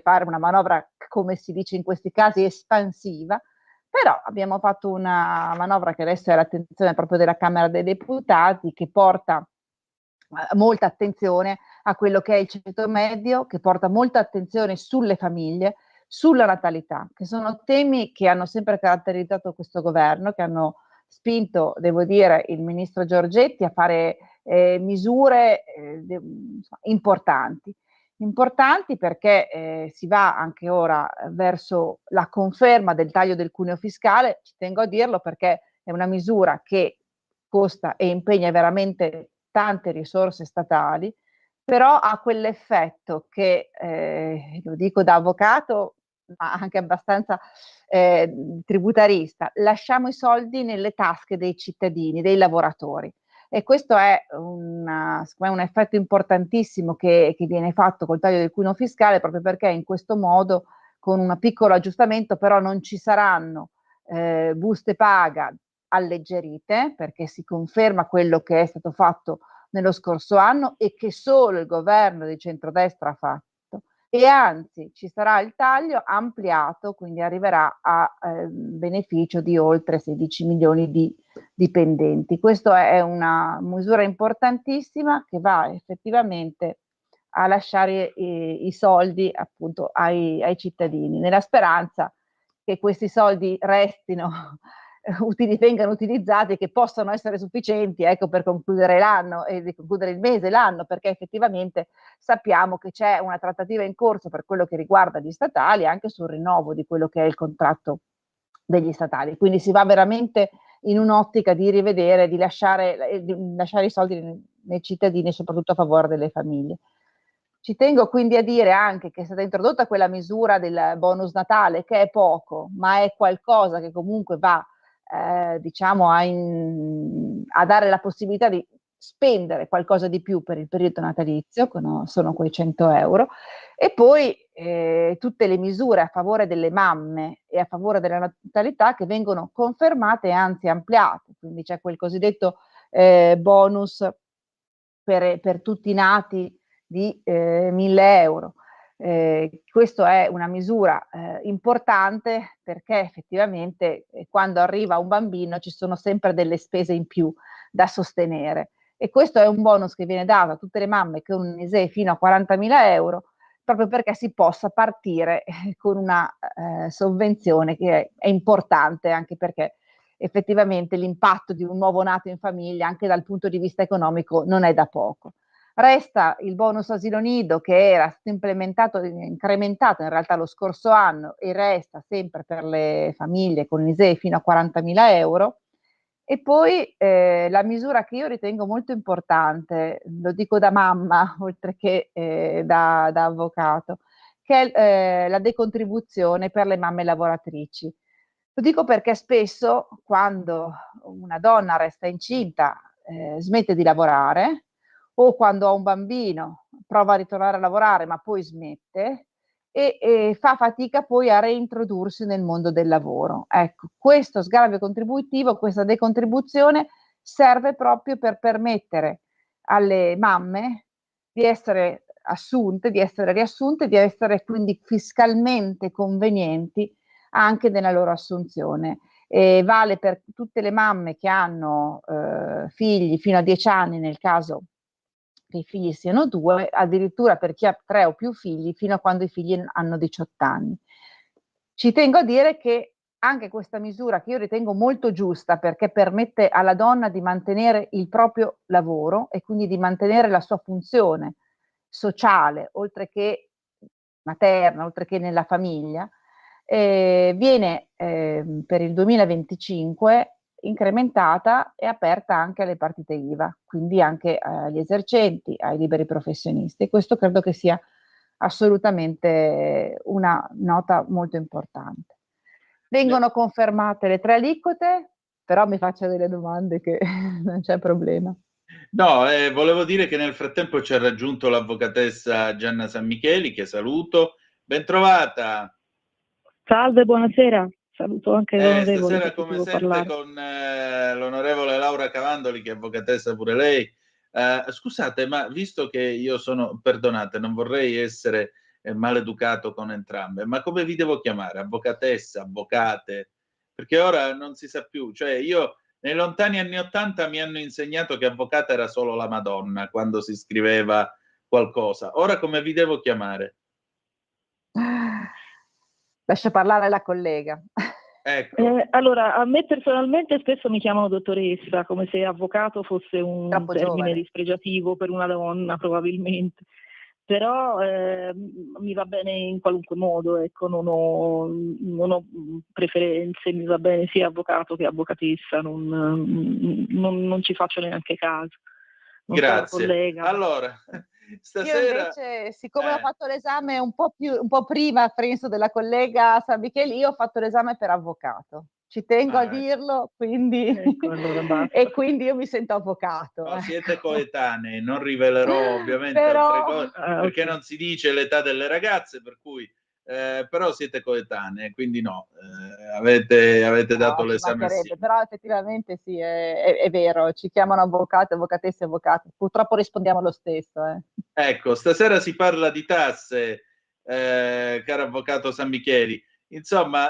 fare una manovra, come si dice in questi casi, espansiva. Però abbiamo fatto una manovra che adesso è all'attenzione proprio della Camera dei Deputati, che porta molta attenzione a quello che è il ceto medio, che porta molta attenzione sulle famiglie, sulla natalità, che sono temi che hanno sempre caratterizzato questo governo, che hanno spinto, devo dire, il ministro Giorgetti a fare misure importanti perché si va anche ora verso la conferma del taglio del cuneo fiscale. Ci tengo a dirlo perché è una misura che costa e impegna veramente tante risorse statali, però ha quell'effetto che, lo dico da avvocato, ma anche abbastanza tributarista: lasciamo i soldi nelle tasche dei cittadini, dei lavoratori. E questo è un effetto importantissimo che viene fatto col taglio del cuneo fiscale, proprio perché in questo modo con un piccolo aggiustamento, però non ci saranno buste paga alleggerite, perché si conferma quello che è stato fatto nello scorso anno e che solo il governo di centrodestra ha fatto, e anzi ci sarà il taglio ampliato, quindi arriverà a beneficio di oltre 16 milioni di dipendenti. Questa è una misura importantissima che va effettivamente a lasciare i soldi appunto ai cittadini, nella speranza che questi soldi restino vengano utilizzati e che possano essere sufficienti, ecco, per concludere l'anno e di concludere il mese, l'anno, perché effettivamente sappiamo che c'è una trattativa in corso per quello che riguarda gli statali, anche sul rinnovo di quello che è il contratto degli statali. Quindi si va veramente in un'ottica di rivedere, di lasciare i soldi nei cittadini, soprattutto a favore delle famiglie. Ci tengo quindi a dire anche che è stata introdotta quella misura del bonus Natale, che è poco, ma è qualcosa che comunque va diciamo a dare la possibilità di spendere qualcosa di più per il periodo natalizio, sono quei 100 euro, e poi tutte le misure a favore delle mamme e a favore della natalità che vengono confermate e anzi ampliate, quindi c'è quel cosiddetto bonus per tutti i nati di 1.000 euro. Questa è una misura importante perché effettivamente quando arriva un bambino ci sono sempre delle spese in più da sostenere, e questo è un bonus che viene dato a tutte le mamme con un ISEE fino a 40.000 euro, proprio perché si possa partire con una sovvenzione che è importante, anche perché effettivamente l'impatto di un nuovo nato in famiglia anche dal punto di vista economico non è da poco. Resta il bonus asilo nido, che era stato incrementato in realtà lo scorso anno e resta sempre per le famiglie con l'ISEE fino a 40.000 euro. E poi la misura che io ritengo molto importante, lo dico da mamma oltre che da avvocato, che è la decontribuzione per le mamme lavoratrici. Lo dico perché spesso quando una donna resta incinta smette di lavorare, o quando ha un bambino prova a ritornare a lavorare ma poi smette e fa fatica poi a reintrodursi nel mondo del lavoro. Ecco, questo sgravio contributivo, questa decontribuzione serve proprio per permettere alle mamme di essere assunte, di essere riassunte, di essere quindi fiscalmente convenienti anche nella loro assunzione. E vale per tutte le mamme che hanno figli fino a 10 anni nel caso che i figli siano 2, addirittura per chi ha 3 o più figli fino a quando i figli hanno 18 anni. Ci tengo a dire che anche questa misura, che io ritengo molto giusta perché permette alla donna di mantenere il proprio lavoro e quindi di mantenere la sua funzione sociale, oltre che materna, oltre che nella famiglia, viene per il 2025 incrementata e aperta anche alle partite IVA, quindi anche agli esercenti, ai liberi professionisti. Questo credo che sia assolutamente una nota molto importante. Vengono confermate le 3 aliquote, però mi faccio delle domande che non c'è problema. No, volevo dire che nel frattempo ci ha raggiunto l'avvocatessa Gianna San Micheli, che saluto. Ben trovata. Salve, buonasera. Saluto anche l'onorevole. Stasera come sempre con l'onorevole Laura Cavandoli, che è avvocatessa pure lei. Scusate, ma visto che io perdonate, non vorrei essere maleducato con entrambe, ma come vi devo chiamare? Avvocatessa, avvocate? Perché ora non si sa più. Cioè io nei lontani anni '80 mi hanno insegnato che avvocata era solo la Madonna quando si scriveva qualcosa. Ora come vi devo chiamare? Lascia parlare la collega. Ecco. Allora, a me personalmente spesso mi chiamano dottoressa, come se avvocato fosse un Troppo termine giovane. dispregiativo per una donna, probabilmente. Però mi va bene in qualunque modo, ecco, non ho preferenze, mi va bene sia avvocato che avvocatessa, non ci faccio neanche caso. Non so, Grazie. collega. Allora, stasera... Io invece, siccome ho fatto l'esame un po' prima, penso, della collega San Micheli, io ho fatto l'esame per avvocato. Ci tengo a dirlo, quindi ecco, allora basta. e quindi io mi sento avvocato. No, siete coetanei, non rivelerò ovviamente Però... altre cose, perché non si dice l'età delle ragazze, per cui però siete coetanee, quindi no, avete dato ci l'esame mancherebbe, assieme. però effettivamente sì, è vero, ci chiamano avvocati, avvocatesse e avvocati. Purtroppo rispondiamo lo stesso. Ecco, stasera si parla di tasse, caro avvocato San Micheli. Insomma,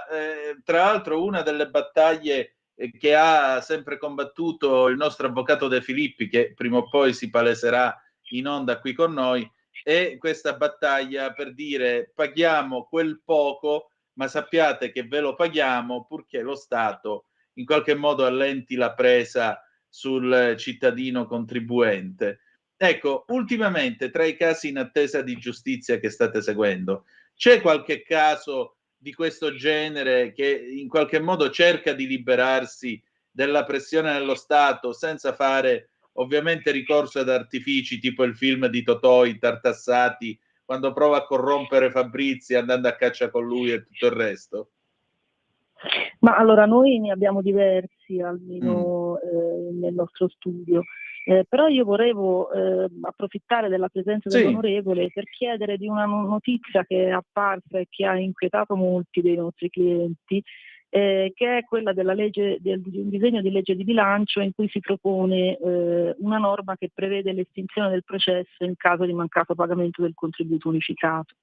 tra l'altro una delle battaglie che ha sempre combattuto il nostro avvocato De Filippi, che prima o poi si paleserà in onda qui con noi, è questa battaglia per dire paghiamo quel poco, ma sappiate che ve lo paghiamo purché lo Stato in qualche modo allenti la presa sul cittadino contribuente. Ecco, ultimamente tra i casi in attesa di giustizia che state seguendo, c'è qualche caso di questo genere che in qualche modo cerca di liberarsi della pressione dello Stato senza fare ovviamente ricorso ad artifici tipo il film di Totò, I Tartassati, quando prova a corrompere Fabrizi andando a caccia con lui e tutto il resto? Ma allora noi ne abbiamo diversi almeno nel nostro studio, però io volevo approfittare della presenza dell'onorevole per chiedere di una notizia che è apparsa e che ha inquietato molti dei nostri clienti, che è quella della legge, di un disegno di legge di bilancio in cui si propone una norma che prevede l'estinzione del processo in caso di mancato pagamento del contributo unificato.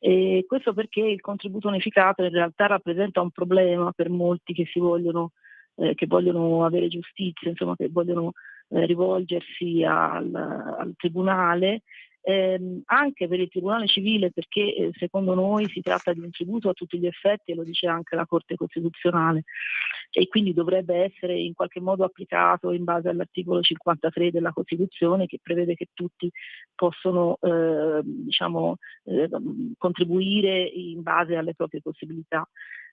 E questo perché il contributo unificato in realtà rappresenta un problema per molti che vogliono avere giustizia, insomma che vogliono rivolgersi al tribunale, anche per il tribunale civile, perché secondo noi si tratta di un tributo a tutti gli effetti, e lo dice anche la Corte Costituzionale, e quindi dovrebbe essere in qualche modo applicato in base all'articolo 53 della Costituzione, che prevede che tutti possono contribuire in base alle proprie possibilità.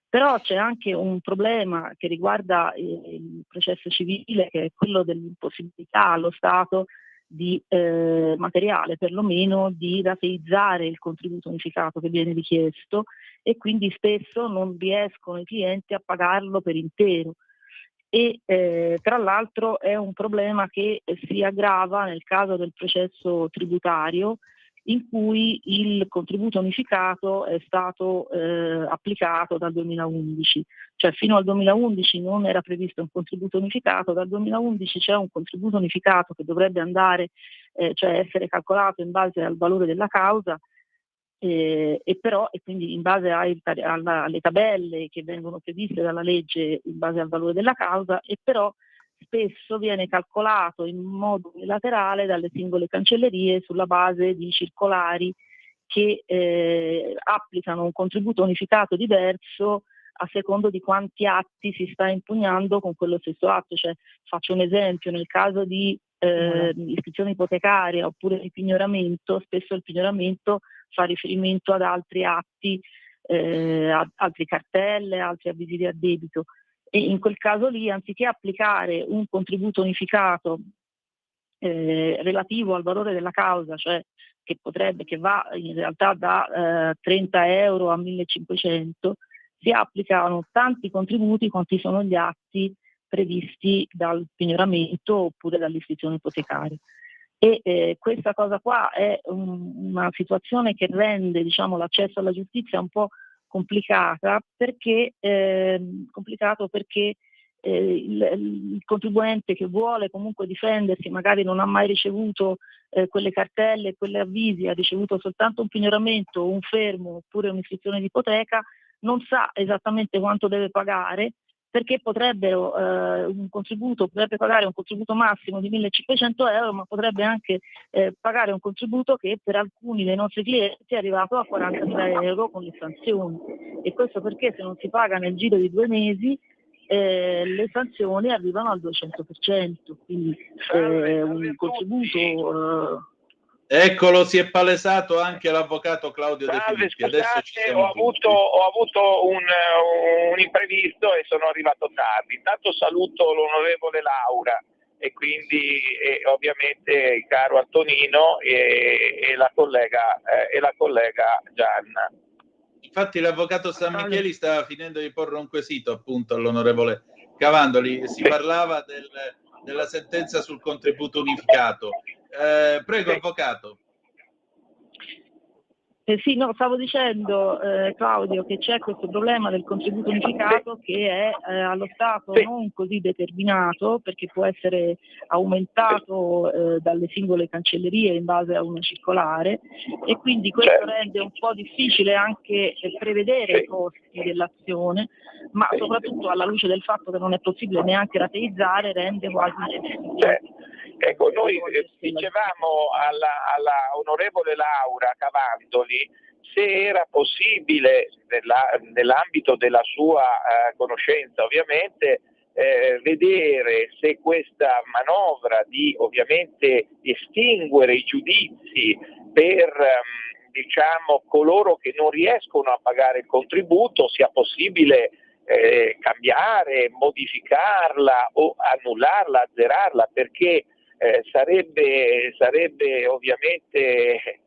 Però c'è anche un problema che riguarda il processo civile, che è quello dell'impossibilità allo Stato di materiale, perlomeno di rateizzare il contributo unificato che viene richiesto, e quindi spesso non riescono i clienti a pagarlo per intero. E tra l'altro è un problema che si aggrava nel caso del processo tributario, in cui il contributo unificato è stato applicato dal 2011, cioè fino al 2011 non era previsto un contributo unificato, dal 2011 c'è un contributo unificato che dovrebbe andare, cioè essere calcolato in base al valore della causa, e quindi in base alle tabelle che vengono previste dalla legge in base al valore della causa, e però spesso viene calcolato in modo unilaterale dalle singole cancellerie sulla base di circolari che applicano un contributo unificato diverso a secondo di quanti atti si sta impugnando con quello stesso atto. Cioè, faccio un esempio: nel caso di iscrizione ipotecaria oppure di pignoramento, spesso il pignoramento fa riferimento ad altri atti, altre cartelle, altri avvisi di addebito, e in quel caso lì, anziché applicare un contributo unificato relativo al valore della causa, cioè che va in realtà da 30 euro a 1500, si applicano tanti contributi quanti sono gli atti previsti dal pignoramento oppure dall'iscrizione ipotecaria. E questa cosa qua è una situazione che rende, diciamo, l'accesso alla giustizia un po' complicato perché il contribuente che vuole comunque difendersi magari non ha mai ricevuto quelle cartelle, quelle avvisi, ha ricevuto soltanto un pignoramento, un fermo oppure un'iscrizione di ipoteca, non sa esattamente quanto deve pagare, perché potrebbe pagare un contributo massimo di 1.500 euro, ma potrebbe anche pagare un contributo che per alcuni dei nostri clienti è arrivato a 43 euro con le sanzioni. E questo perché se non si paga nel giro di 2 mesi le sanzioni arrivano al 200%, quindi un contributo... Eccolo, si è palesato anche l'avvocato Claudio De Filippi. Adesso ci siamo ho avuto un imprevisto e sono arrivato tardi. Intanto saluto l'onorevole Laura e quindi ovviamente il caro Antonino e la collega Gianna. Infatti l'avvocato San Micheli stava finendo di porre un quesito appunto all'onorevole Cavandoli. Si parlava della sentenza sul contributo unificato. Prego, avvocato. Sì, no, stavo dicendo, Claudio, che c'è questo problema del contributo unificato che è allo Stato non così determinato, perché può essere aumentato dalle singole cancellerie in base a una circolare, e quindi questo rende un po' difficile anche prevedere i costi dell'azione, ma soprattutto alla luce del fatto che non è possibile neanche rateizzare, rende quasi impossibile. Ecco, noi dicevamo alla onorevole Laura Cavandoli se era possibile, nell'ambito della sua conoscenza ovviamente, vedere se questa manovra di ovviamente estinguere i giudizi per diciamo coloro che non riescono a pagare il contributo sia possibile cambiare, modificarla o annullarla, azzerarla, perché sarebbe ovviamente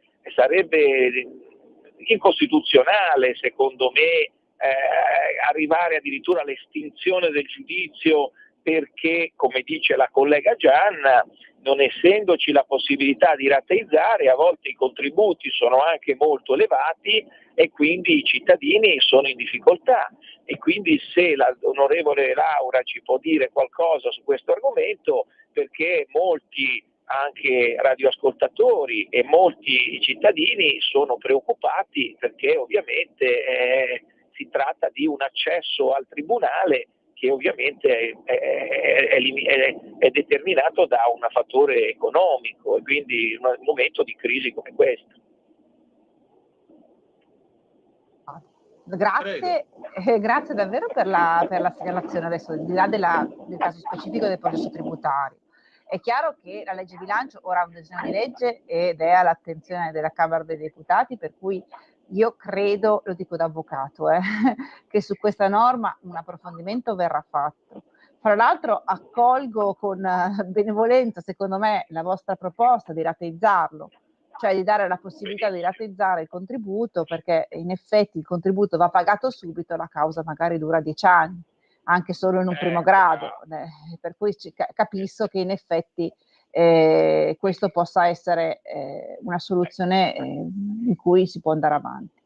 incostituzionale secondo me arrivare addirittura all'estinzione del giudizio, perché come dice la collega Gianna, non essendoci la possibilità di rateizzare, a volte i contributi sono anche molto elevati e quindi i cittadini sono in difficoltà. E quindi se l'onorevole Laura ci può dire qualcosa su questo argomento, perché molti anche radioascoltatori e molti cittadini sono preoccupati, perché ovviamente si tratta di un accesso al tribunale che ovviamente è determinato da un fattore economico, e quindi in un momento di crisi come questo. Grazie davvero per la segnalazione. Adesso, al di là del caso specifico del processo tributario, è chiaro che la legge bilancio ora è un disegno di legge ed è all'attenzione della Camera dei Deputati, per cui io credo, lo dico da avvocato, che su questa norma un approfondimento verrà fatto. Fra l'altro accolgo con benevolenza, secondo me, la vostra proposta di rateizzarlo, cioè di dare la possibilità di rateizzare il contributo, perché in effetti il contributo va pagato subito, la causa magari dura 10 anni, anche solo in un primo grado, per cui capisco che in effetti questo possa essere una soluzione in cui si può andare avanti.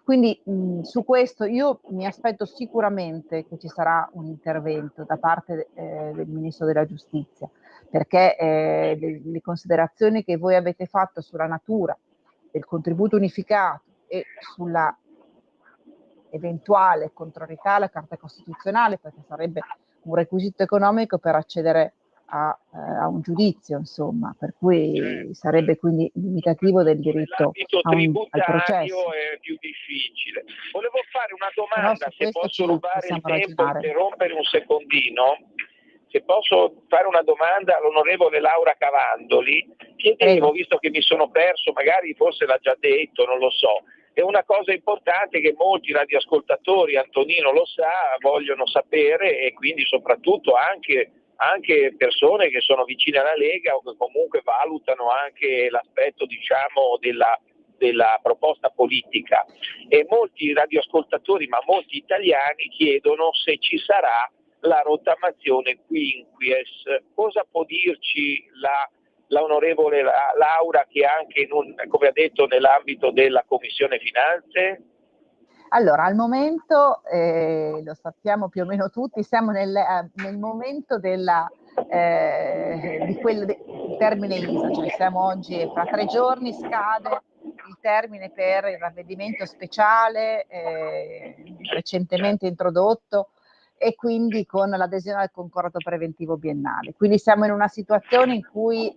Quindi su questo io mi aspetto sicuramente che ci sarà un intervento da parte del Ministro della Giustizia, perché le considerazioni che voi avete fatto sulla natura del contributo unificato e sulla eventuale contrarietà alla Carta Costituzionale, perché sarebbe un requisito economico per accedere a un giudizio, insomma, per cui sarebbe quindi limitativo del diritto al processo. È più difficile. Volevo fare una domanda, se posso rubare il tempo e interrompere un secondino. Se posso fare una domanda all'onorevole Laura Cavandoli, chiedevo, visto che mi sono perso, magari forse l'ha già detto, non lo so, è una cosa importante che molti radioascoltatori, Antonino lo sa, vogliono sapere, e quindi soprattutto anche persone che sono vicine alla Lega o che comunque valutano anche l'aspetto, diciamo, della proposta politica. E molti radioascoltatori, ma molti italiani, chiedono se ci sarà la rottamazione quinquies. Cosa può dirci l'onorevole Laura, che anche come ha detto nell'ambito della Commissione Finanze? Allora, al momento, lo sappiamo più o meno tutti, siamo nel momento del termine ISA, cioè siamo oggi, fra 3 giorni scade il termine per il ravvedimento speciale recentemente introdotto, e quindi con l'adesione al concordato preventivo biennale. Quindi siamo in una situazione in cui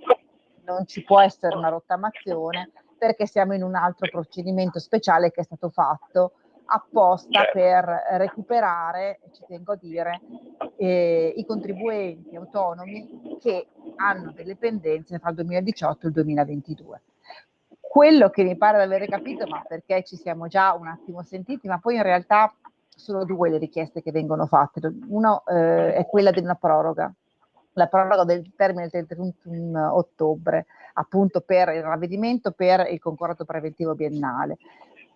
non ci può essere una rottamazione, perché siamo in un altro procedimento speciale che è stato fatto apposta per recuperare, ci tengo a dire, i contribuenti autonomi che hanno delle pendenze tra il 2018 e il 2022. Quello che mi pare di aver capito, ma perché ci siamo già un attimo sentiti, ma poi in realtà sono 2 le richieste che vengono fatte. Uno è quella di una proroga, la proroga del termine del 31 ottobre, appunto per il ravvedimento per il concordato preventivo biennale.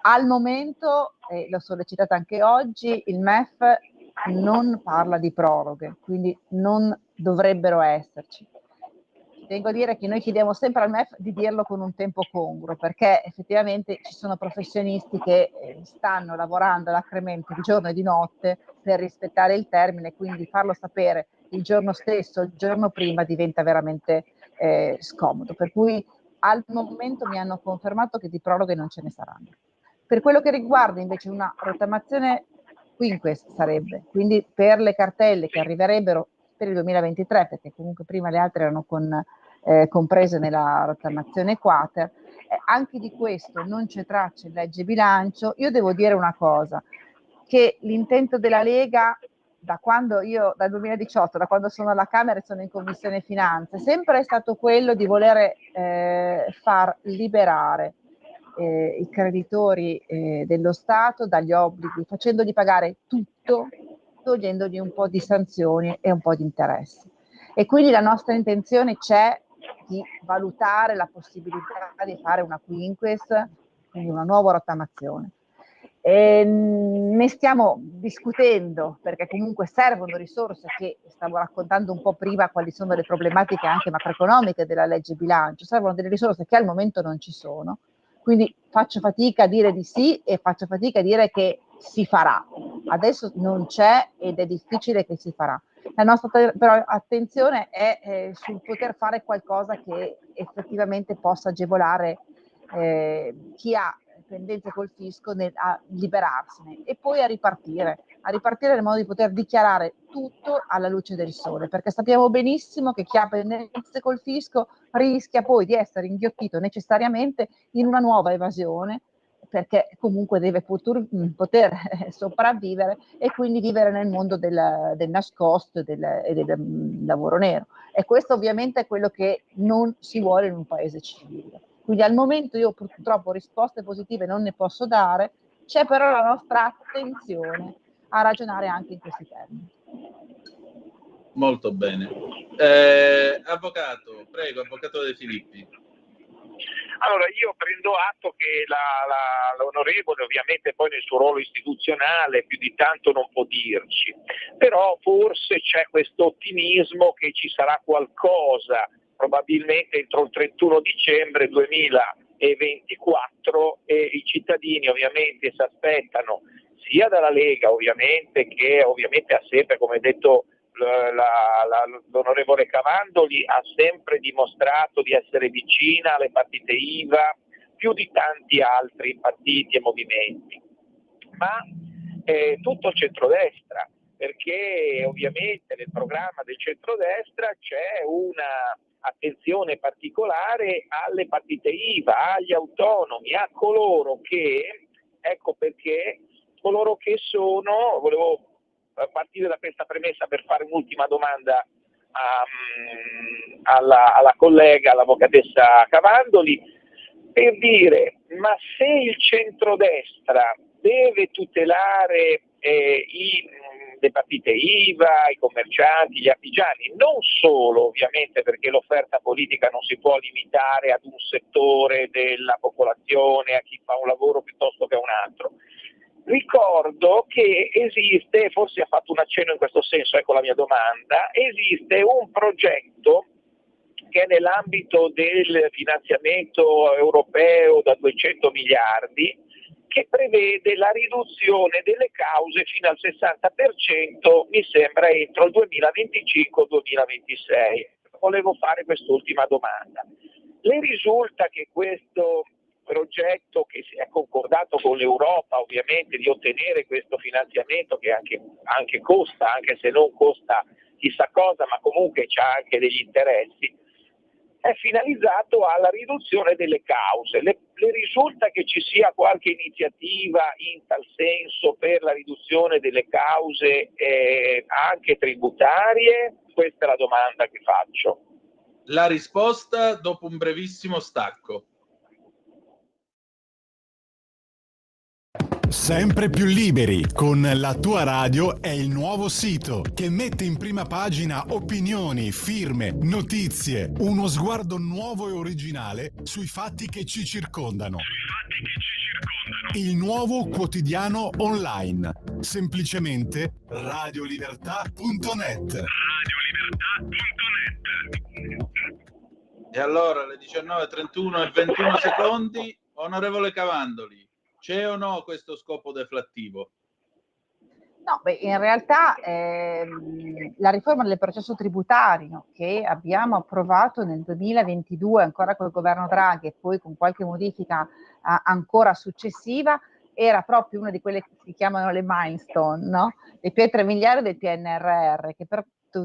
Al momento, l'ho sollecitata anche oggi, il MEF non parla di proroghe, quindi non dovrebbero esserci. tengo a dire che noi chiediamo sempre al MEF di dirlo con un tempo congruo, perché effettivamente ci sono professionisti che stanno lavorando alacremente di giorno e di notte per rispettare il termine, quindi farlo sapere il giorno stesso, il giorno prima diventa veramente scomodo. Per cui al momento mi hanno confermato che di proroghe non ce ne saranno. Per quello che riguarda invece una rottamazione quinquest sarebbe, quindi per le cartelle che arriverebbero per il 2023, perché comunque prima le altre erano comprese nella rottamazione quater, anche di questo non c'è traccia in legge bilancio. Io devo dire una cosa, che l'intento della Lega dal 2018, da quando sono alla Camera e sono in Commissione Finanze, sempre è stato quello di voler far liberare i creditori dello Stato dagli obblighi, facendogli pagare tutto, togliendogli un po' di sanzioni e un po' di interessi. E quindi la nostra intenzione c'è di valutare la possibilità di fare una quinquest, quindi una nuova rottamazione. Ne stiamo discutendo perché comunque servono risorse, che stavo raccontando un po' prima quali sono le problematiche anche macroeconomiche della legge bilancio, servono delle risorse che al momento non ci sono, quindi faccio fatica a dire di sì e faccio fatica a dire che si farà. Adesso non c'è ed è difficile che si farà. La nostra però attenzione è sul poter fare qualcosa che effettivamente possa agevolare chi ha pendenze col fisco a liberarsene e poi a ripartire nel modo di poter dichiarare tutto alla luce del sole, perché sappiamo benissimo che chi ha pendenze col fisco rischia poi di essere inghiottito necessariamente in una nuova evasione, perché comunque deve poter sopravvivere e quindi vivere nel mondo del nascosto e del lavoro nero. E questo ovviamente è quello che non si vuole in un paese civile. Quindi al momento io purtroppo risposte positive non ne posso dare, c'è però la nostra attenzione a ragionare anche in questi termini. Molto bene. Avvocato, prego, avvocato De Filippi. Allora, io prendo atto che l'onorevole ovviamente poi nel suo ruolo istituzionale più di tanto non può dirci, però forse c'è questo ottimismo che ci sarà qualcosa probabilmente entro il 31 dicembre 2024 e i cittadini ovviamente si aspettano sia dalla Lega ovviamente, che ovviamente ha sempre, come detto l'onorevole Cavandoli, ha sempre dimostrato di essere vicina alle partite IVA più di tanti altri partiti e movimenti, ma tutto il centrodestra, perché ovviamente nel programma del centrodestra c'è una attenzione particolare alle partite IVA, agli autonomi, a coloro che, ecco perché, coloro che sono, volevo partire da questa premessa per fare un'ultima domanda alla collega, all'avvocatessa Cavandoli, per dire, ma se il centrodestra deve tutelare le partite IVA, i commercianti, gli artigiani, non solo ovviamente perché l'offerta politica non si può limitare ad un settore della popolazione, a chi fa un lavoro piuttosto che a un altro. Ricordo che esiste, forse ha fatto un accenno in questo senso, ecco la mia domanda, esiste un progetto che è nell'ambito del finanziamento europeo da 200 miliardi, che prevede la riduzione delle cause fino al 60%, mi sembra entro il 2025-2026. Volevo fare quest'ultima domanda. Le risulta che questo progetto, che si è concordato con l'Europa ovviamente, di ottenere questo finanziamento che anche costa, anche se non costa chissà cosa, ma comunque c'ha anche degli interessi, è finalizzato alla riduzione delle cause. Le risulta che ci sia qualche iniziativa in tal senso per la riduzione delle cause anche tributarie? Questa è la domanda che faccio. La risposta dopo un brevissimo stacco. Sempre più liberi con La Tua Radio è il nuovo sito che mette in prima pagina opinioni, firme, notizie, uno sguardo nuovo e originale sui fatti che ci circondano. Il nuovo quotidiano online, semplicemente radiolibertà.net. E allora alle 19:31 e 21 secondi, onorevole Cavandoli, c'è o no questo scopo deflattivo? No, beh, in realtà la riforma del processo tributario che abbiamo approvato nel 2022 ancora col governo Draghi e poi con qualche modifica ancora successiva era proprio una di quelle che si chiamano le milestone, no? Le pietre miliari del PNRR che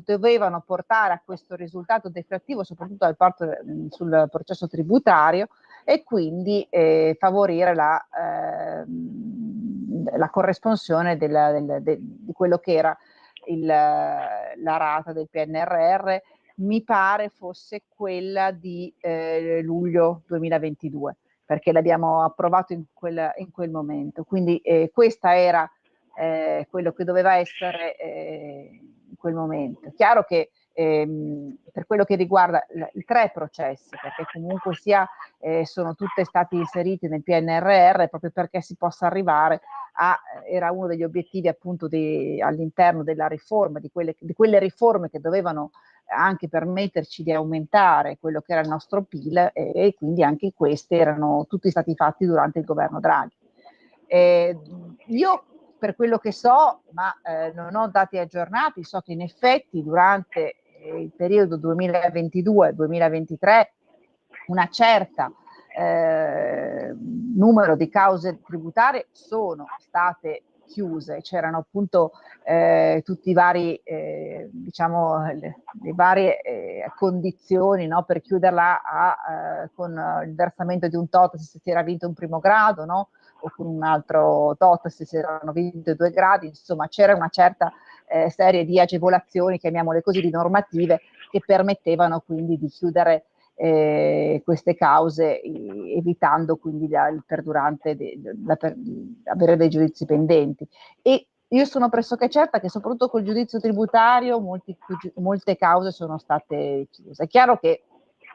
dovevano portare a questo risultato deflattivo soprattutto sul processo tributario e quindi favorire la corresponsione di quello che era la rata del PNRR, mi pare fosse quella di luglio 2022, perché l'abbiamo approvato in quel momento. Quindi questa era quello che doveva essere in quel momento. Chiaro che per quello che riguarda i 3 processi, perché comunque sia sono tutte stati inseriti nel PNRR proprio perché si possa arrivare era uno degli obiettivi appunto all'interno della riforma, di quelle riforme che dovevano anche permetterci di aumentare quello che era il nostro PIL e quindi anche questi erano tutti stati fatti durante il governo Draghi. Io per quello che so, ma non ho dati aggiornati, so che in effetti durante il periodo 2022-2023 una certa numero di cause tributarie sono state chiuse, c'erano appunto tutti i vari le varie condizioni, no, per chiuderla con il versamento di un tot se si era vinto un primo grado, no, o con un altro tot se si erano vinto 2 gradi, insomma c'era una certa serie di agevolazioni, chiamiamole così, di normative che permettevano quindi di chiudere queste cause, evitando quindi il perdurante avere dei giudizi pendenti. E io sono pressoché certa che soprattutto col giudizio tributario molte cause sono state chiuse. È chiaro che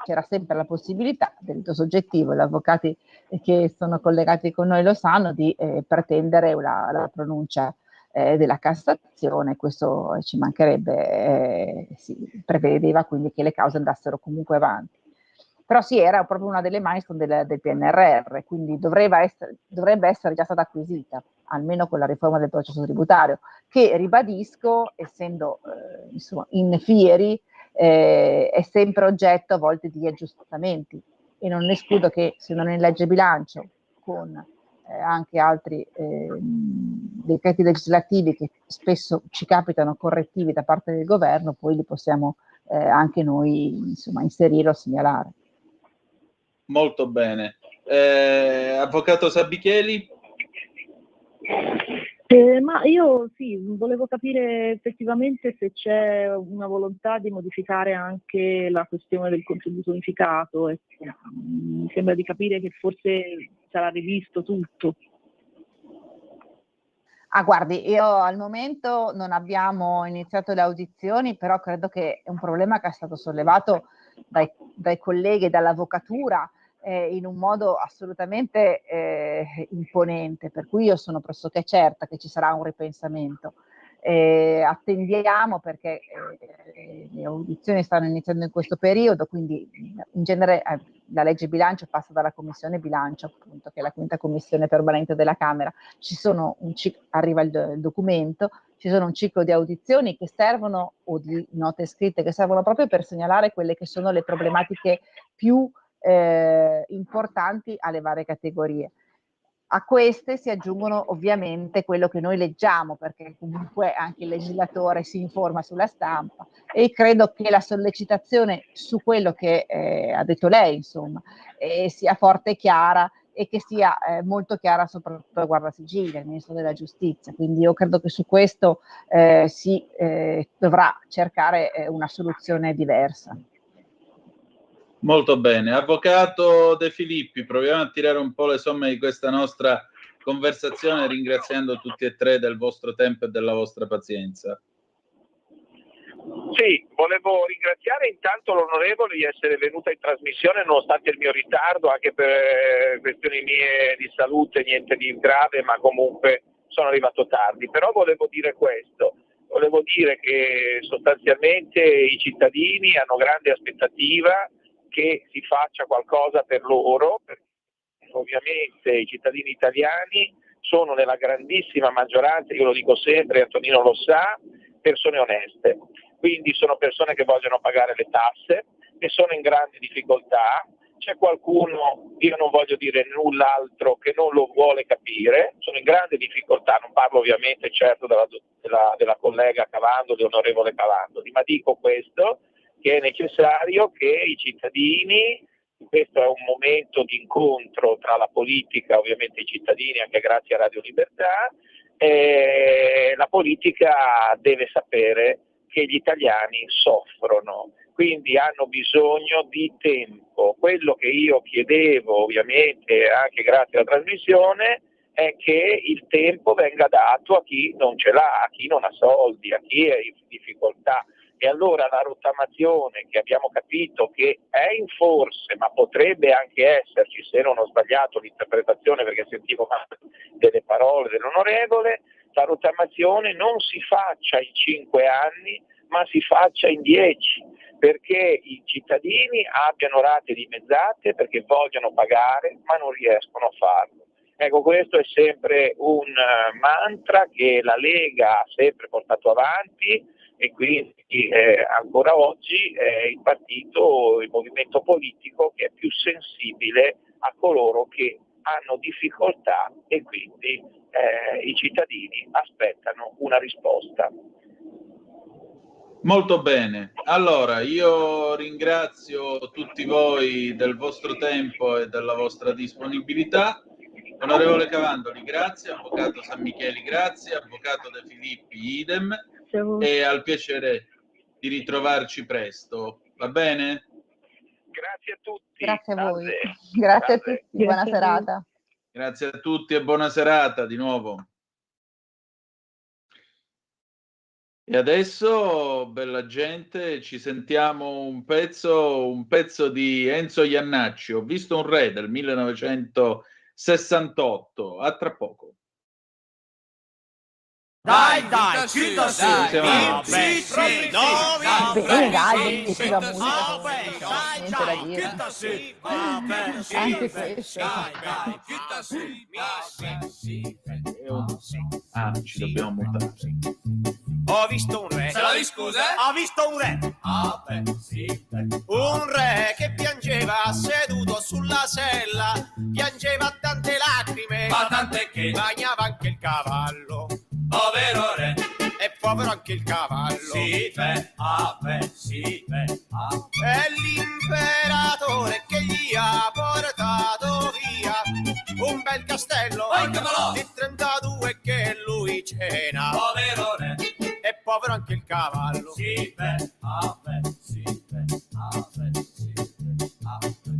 c'era sempre la possibilità, delitto soggettivo, gli avvocati che sono collegati con noi lo sanno, di pretendere la pronuncia della Cassazione, questo ci mancherebbe, si prevedeva quindi che le cause andassero comunque avanti. Però sì, era proprio una delle milestone del PNRR, quindi dovrebbe essere già stata acquisita, almeno con la riforma del processo tributario, che ribadisco, essendo insomma, in fieri, è sempre oggetto a volte di aggiustamenti e non escludo che se non in legge bilancio, con anche altri decreti legislativi che spesso ci capitano correttivi da parte del governo, poi li possiamo anche noi insomma, inserire o segnalare. Molto bene. Avvocato Sabicheli? Ma io sì, volevo capire effettivamente se c'è una volontà di modificare anche la questione del contributo unificato. Mi sembra di capire che forse sarà rivisto tutto. Guardi, io al momento non abbiamo iniziato le audizioni, però credo che è un problema che è stato sollevato dai colleghi dall'avvocatura in un modo assolutamente imponente, per cui io sono pressoché certa che ci sarà un ripensamento. Attendiamo perché le audizioni stanno iniziando in questo periodo, quindi in genere la legge bilancio passa dalla commissione bilancio, appunto, che è la quinta commissione permanente della Camera. Arriva il documento, ci sono un ciclo di audizioni che servono, o di note scritte, che servono proprio per segnalare quelle che sono le problematiche più importanti alle varie categorie. A queste si aggiungono ovviamente quello che noi leggiamo, perché comunque anche il legislatore si informa sulla stampa, e credo che la sollecitazione su quello che ha detto lei, insomma, sia forte e chiara, e che sia molto chiara soprattutto al Guardasigilli, al Ministro della Giustizia. Quindi io credo che su questo si dovrà cercare una soluzione diversa. Molto bene. Avvocato De Filippi, proviamo a tirare un po' le somme di questa nostra conversazione, ringraziando tutti e tre del vostro tempo e della vostra pazienza. Sì, volevo ringraziare intanto l'onorevole di essere venuta in trasmissione nonostante il mio ritardo, anche per questioni mie di salute, niente di grave, ma comunque sono arrivato tardi. Però volevo dire questo, volevo dire che sostanzialmente i cittadini hanno grande aspettativa che si faccia qualcosa per loro, perché ovviamente i cittadini italiani sono nella grandissima maggioranza, io lo dico sempre, Antonino lo sa, persone oneste, quindi sono persone che vogliono pagare le tasse e sono in grande difficoltà. C'è qualcuno, io non voglio dire null'altro, che non lo vuole capire, sono in grande difficoltà, non parlo ovviamente certo della collega Cavandoli, onorevole Cavandoli, ma dico questo, che è necessario che i cittadini, questo è un momento di incontro tra la politica, ovviamente i cittadini, anche grazie a Radio Libertà, la politica deve sapere che gli italiani soffrono, quindi hanno bisogno di tempo. Quello che io chiedevo, ovviamente anche grazie alla trasmissione, è che il tempo venga dato a chi non ce l'ha, a chi non ha soldi, a chi è in difficoltà. E allora la rottamazione, che abbiamo capito che è in forse, ma potrebbe anche esserci, se non ho sbagliato l'interpretazione perché sentivo male delle parole dell'onorevole, la rottamazione non si faccia in 5 anni, ma si faccia in 10, perché i cittadini abbiano rate dimezzate, perché vogliono pagare, ma non riescono a farlo. Ecco, questo è sempre un mantra che la Lega ha sempre portato avanti e quindi ancora oggi è il partito, il movimento politico che è più sensibile a coloro che hanno difficoltà e quindi i cittadini aspettano una risposta. Molto bene, allora io ringrazio tutti voi del vostro tempo e della vostra disponibilità. Onorevole Cavandoli, grazie, Avvocato San Micheli, grazie, Avvocato De Filippi, idem, e al piacere di ritrovarci presto, va bene? Grazie a tutti. Grazie a voi. Salve. Grazie a Salve. tutti, buona serata. Grazie a tutti e buona serata di nuovo. E adesso, bella gente, ci sentiamo un pezzo di Enzo Jannacci, Ho visto un re del 1968. A tra poco. Dai, grida sì, Siamo sì, sì, no, Beh, dai, effettiva musica, niente da dire. Anche questo. Ci dobbiamo mutare. Ho visto un re. Se la scusa? Ho visto un re. Un re che piangeva seduto sulla sella, piangeva tante lacrime, ma tante che bagnava anche il cavallo. Povero re, e povero anche il cavallo. Sì, è l'imperatore che gli ha portato via un bel castello di 32 che lui cena. Povero re, e povero anche il cavallo.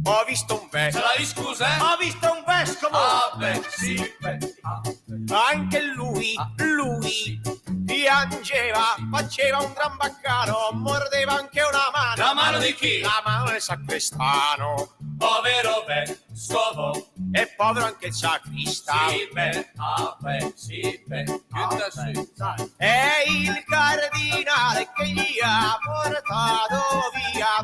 Ho visto un vescovo. Se la scusa? Ho visto un vescovo. Anche lui piangeva, faceva un gran baccano, mordeva anche una mano. La mano di chi? La mano del sacrestano. Povero vescovo, e povero anche il sacrista. È il cardinale che gli ha portato via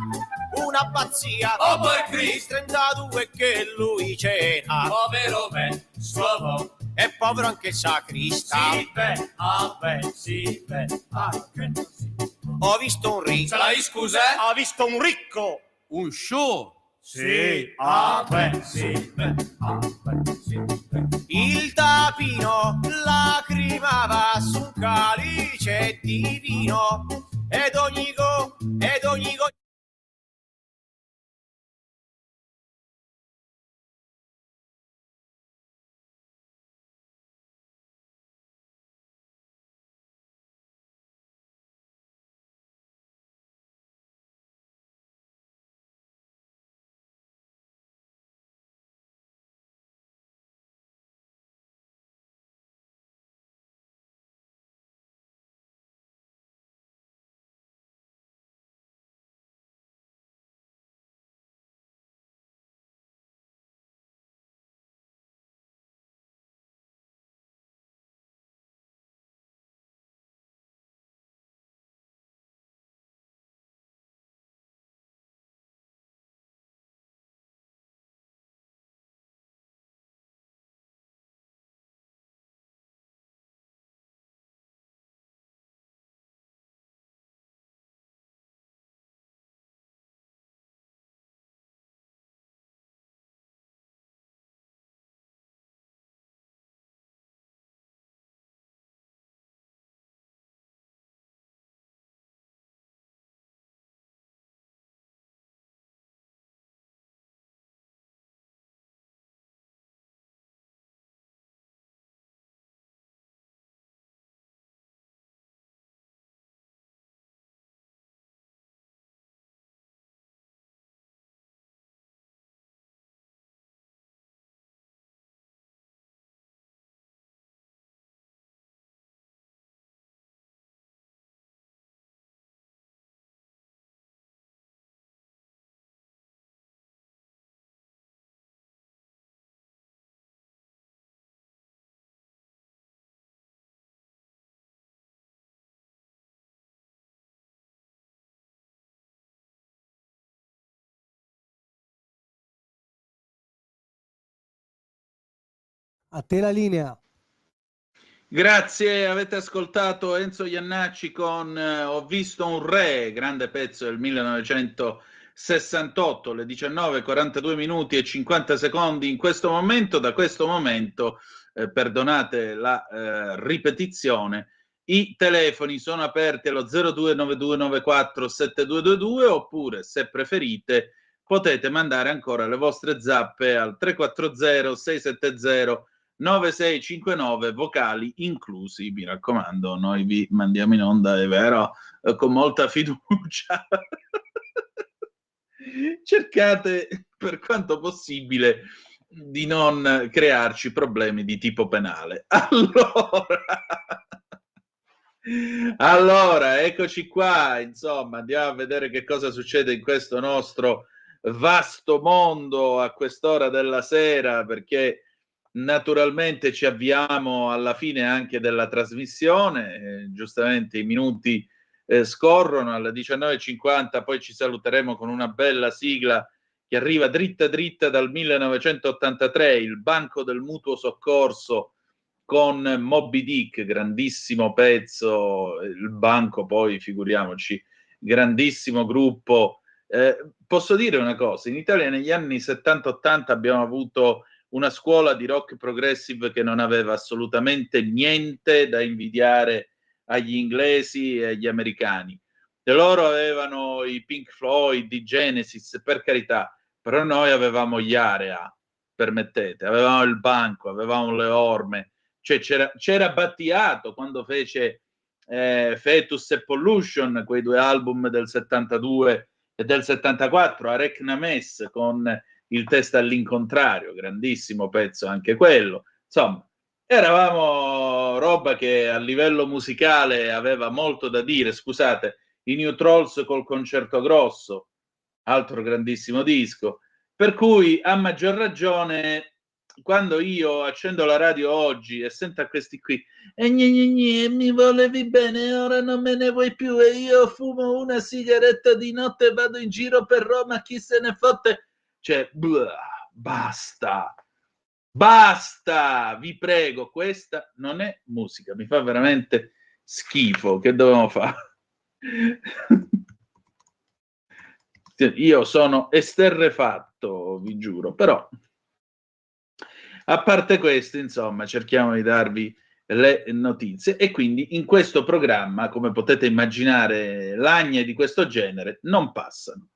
una pazzia. Oh, per Cristo, 32 che lui cena. Povero vescovo, e povero anche il sacrista. Ho visto un ricco. Se la scusa? Ho visto un ricco. Un show. Il tapino lacrimava su un calice di vino ed ogni A te la linea. Grazie, avete ascoltato Enzo Iannacci con Ho visto un re, grande pezzo del 1968, le 19:42 minuti e 50 secondi in questo momento. Da questo momento, perdonate la ripetizione, i telefoni sono aperti allo 0292947222 oppure, se preferite, potete mandare ancora le vostre zappe al 340 670 9659, vocali inclusi, mi raccomando, noi vi mandiamo in onda, è vero, con molta fiducia. Cercate, per quanto possibile, di non crearci problemi di tipo penale. Allora, eccoci qua, insomma, andiamo a vedere che cosa succede in questo nostro vasto mondo a quest'ora della sera, perché naturalmente ci avviamo alla fine anche della trasmissione, giustamente i minuti scorrono, alle 19:50 poi ci saluteremo con una bella sigla che arriva dritta dritta dal 1983, il Banco del Mutuo Soccorso con Moby Dick, grandissimo pezzo, il banco poi figuriamoci, grandissimo gruppo. Posso dire una cosa, in Italia negli anni 70-80 abbiamo avuto una scuola di rock progressive che non aveva assolutamente niente da invidiare agli inglesi e agli americani. E loro avevano i Pink Floyd, i Genesis, per carità, però noi avevamo gli Area, permettete, avevamo il banco, avevamo le orme, cioè c'era Battiato quando fece Fetus e Pollution, quei due album del 72 e del 74, Arecna Mess con il testo all'incontrario, grandissimo pezzo anche quello. Insomma, eravamo roba che a livello musicale aveva molto da dire. Scusate, i New Trolls col Concerto Grosso, altro grandissimo disco. Per cui, a maggior ragione, quando io accendo la radio oggi e sento a questi qui mi volevi bene, ora non me ne vuoi più e io fumo una sigaretta di notte e vado in giro per Roma, chi se ne fotte. Cioè, basta, vi prego, questa non è musica, mi fa veramente schifo. Che dobbiamo fare? Io sono esterrefatto, vi giuro, però a parte questo, insomma, cerchiamo di darvi le notizie e quindi in questo programma, come potete immaginare, lagne di questo genere non passano.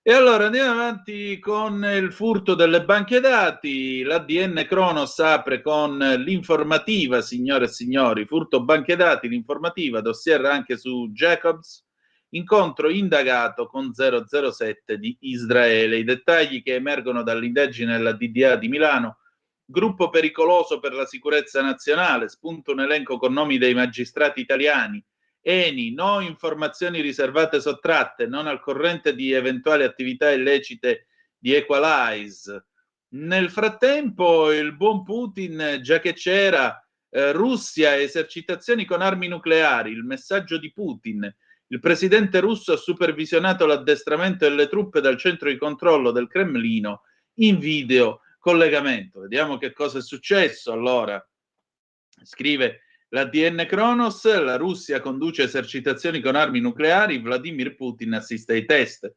E allora andiamo avanti con il furto delle banche dati. L'ADN Kronos apre con l'informativa, signore e signori, furto banche dati, l'informativa, dossier anche su Jacobs, incontro indagato con 007 di Israele. I dettagli che emergono dall'indagine della DDA di Milano, gruppo pericoloso per la sicurezza nazionale, spunta un elenco con nomi dei magistrati italiani, Eni, no informazioni riservate sottratte, non al corrente di eventuali attività illecite di Equalize. Nel frattempo il buon Putin, già che c'era, Russia, esercitazioni con armi nucleari, il messaggio di Putin. Il presidente russo ha supervisionato l'addestramento delle truppe dal centro di controllo del Cremlino in video collegamento. Vediamo che cosa è successo. Allora, scrive l'ADN Kronos, la Russia conduce esercitazioni con armi nucleari, Vladimir Putin assiste ai test.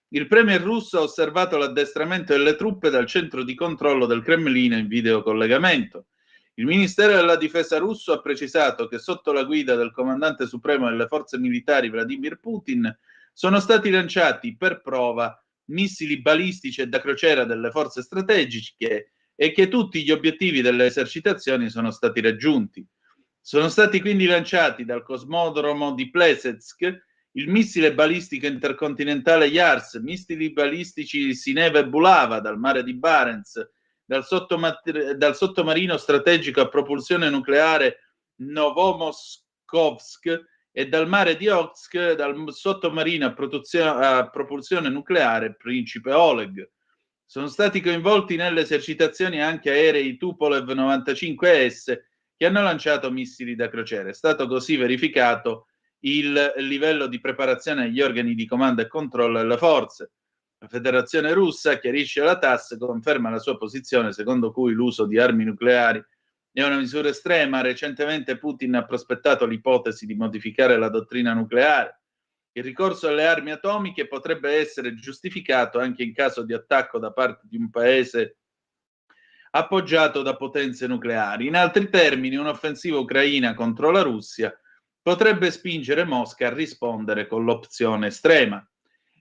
Il premier russo ha osservato l'addestramento delle truppe dal centro di controllo del Cremlino in videocollegamento. Il Ministero della Difesa russo ha precisato che sotto la guida del comandante supremo delle forze militari Vladimir Putin sono stati lanciati per prova missili balistici e da crociera delle forze strategiche e che tutti gli obiettivi delle esercitazioni sono stati raggiunti. Sono stati quindi lanciati dal cosmodromo di Plesetsk il missile balistico intercontinentale Yars, missili balistici Sineva e Bulava dal mare di Barents, dal sottomarino strategico a propulsione nucleare Novomoskovsk e dal mare di Okhotsk dal sottomarino a propulsione nucleare Principe Oleg. Sono stati coinvolti nelle esercitazioni anche aerei Tupolev 95S che hanno lanciato missili da crociera. È stato così verificato il livello di preparazione degli organi di comando e controllo delle forze. La Federazione Russa, chiarisce la TASS, conferma la sua posizione secondo cui l'uso di armi nucleari è una misura estrema. Recentemente Putin ha prospettato l'ipotesi di modificare la dottrina nucleare. Il ricorso alle armi atomiche potrebbe essere giustificato anche in caso di attacco da parte di un paese appoggiato da potenze nucleari. In altri termini, un'offensiva ucraina contro la Russia potrebbe spingere Mosca a rispondere con l'opzione estrema.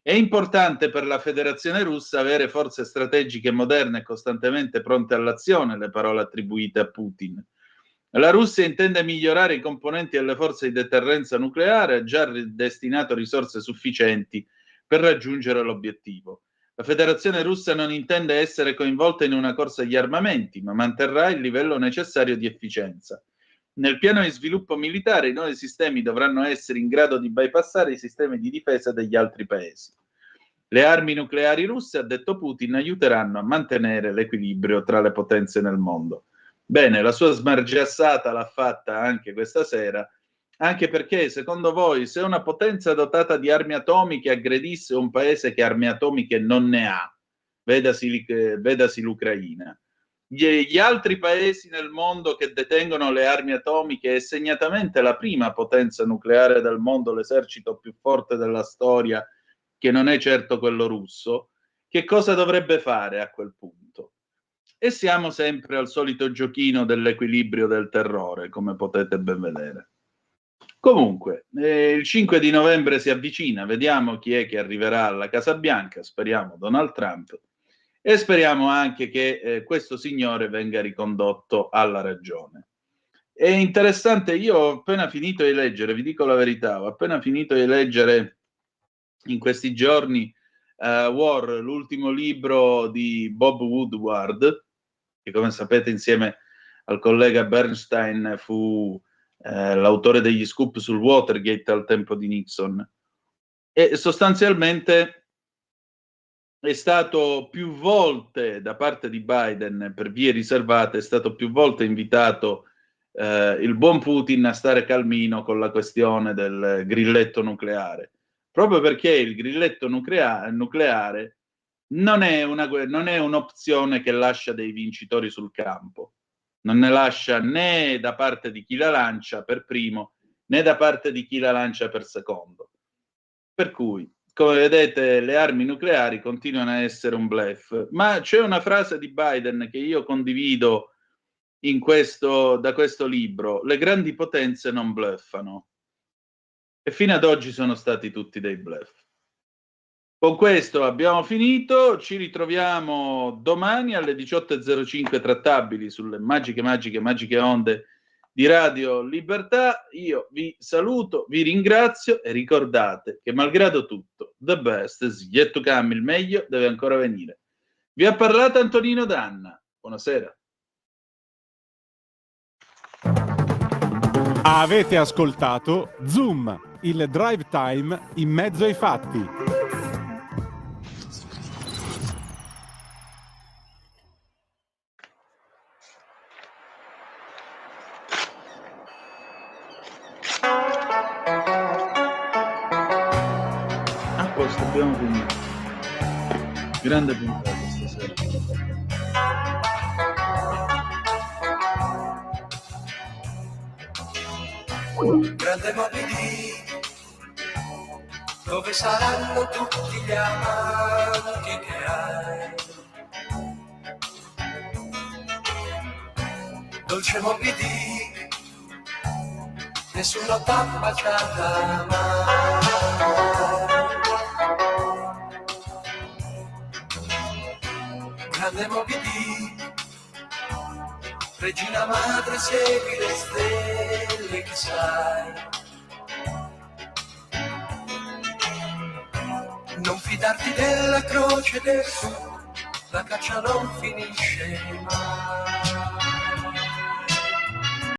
È importante per la Federazione Russa avere forze strategiche moderne e costantemente pronte all'azione, le parole attribuite a Putin. La Russia intende migliorare i componenti delle forze di deterrenza nucleare, ha già destinato risorse sufficienti per raggiungere l'obiettivo. La Federazione Russa non intende essere coinvolta in una corsa agli armamenti, ma manterrà il livello necessario di efficienza. Nel piano di sviluppo militare i nuovi sistemi dovranno essere in grado di bypassare i sistemi di difesa degli altri paesi. Le armi nucleari russe, ha detto Putin, aiuteranno a mantenere l'equilibrio tra le potenze nel mondo. Bene, la sua smargiassata l'ha fatta anche questa sera, anche perché, secondo voi, se una potenza dotata di armi atomiche aggredisse un paese che armi atomiche non ne ha, vedasi l'Ucraina, gli altri paesi nel mondo che detengono le armi atomiche e segnatamente la prima potenza nucleare del mondo, l'esercito più forte della storia, che non è certo quello russo, che cosa dovrebbe fare a quel punto? E siamo sempre al solito giochino dell'equilibrio del terrore, come potete ben vedere. Comunque, il 5 di novembre si avvicina, vediamo chi è che arriverà alla Casa Bianca, speriamo Donald Trump, e speriamo anche che questo signore venga ricondotto alla ragione. È interessante, io ho appena finito di leggere, vi dico la verità, ho appena finito di leggere in questi giorni War, l'ultimo libro di Bob Woodward, che come sapete insieme al collega Bernstein fu l'autore degli scoop sul Watergate al tempo di Nixon, e sostanzialmente è stato più volte da parte di Biden, per vie riservate, è stato più volte invitato il buon Putin a stare calmino con la questione del grilletto nucleare, proprio perché il grilletto nucleare non è un'opzione che lascia dei vincitori sul campo, non ne lascia né da parte di chi la lancia per primo, né da parte di chi la lancia per secondo. Per cui, come vedete, le armi nucleari continuano a essere un bluff, ma c'è una frase di Biden che io condivido da questo libro: le grandi potenze non bluffano. E fino ad oggi sono stati tutti dei bluff. Con questo abbiamo finito, ci ritroviamo domani alle 18.05 trattabili sulle magiche onde di Radio Libertà. Io vi saluto, vi ringrazio e ricordate che malgrado tutto, the best is yet to come, il meglio deve ancora venire. Vi ha parlato Antonino Danna, buonasera. Avete ascoltato Zoom, il drive time in mezzo ai fatti. Abbiamo finito. Grande puntata stasera. Grande Moby Dick, dove saranno tutti gli amanti che hai? Dolce Moby Dick, nessuno t'ha baciata mai. Grande Moby Dick, regina madre, segui le stelle che sai. Non fidarti della croce del sud, la caccia non finisce mai.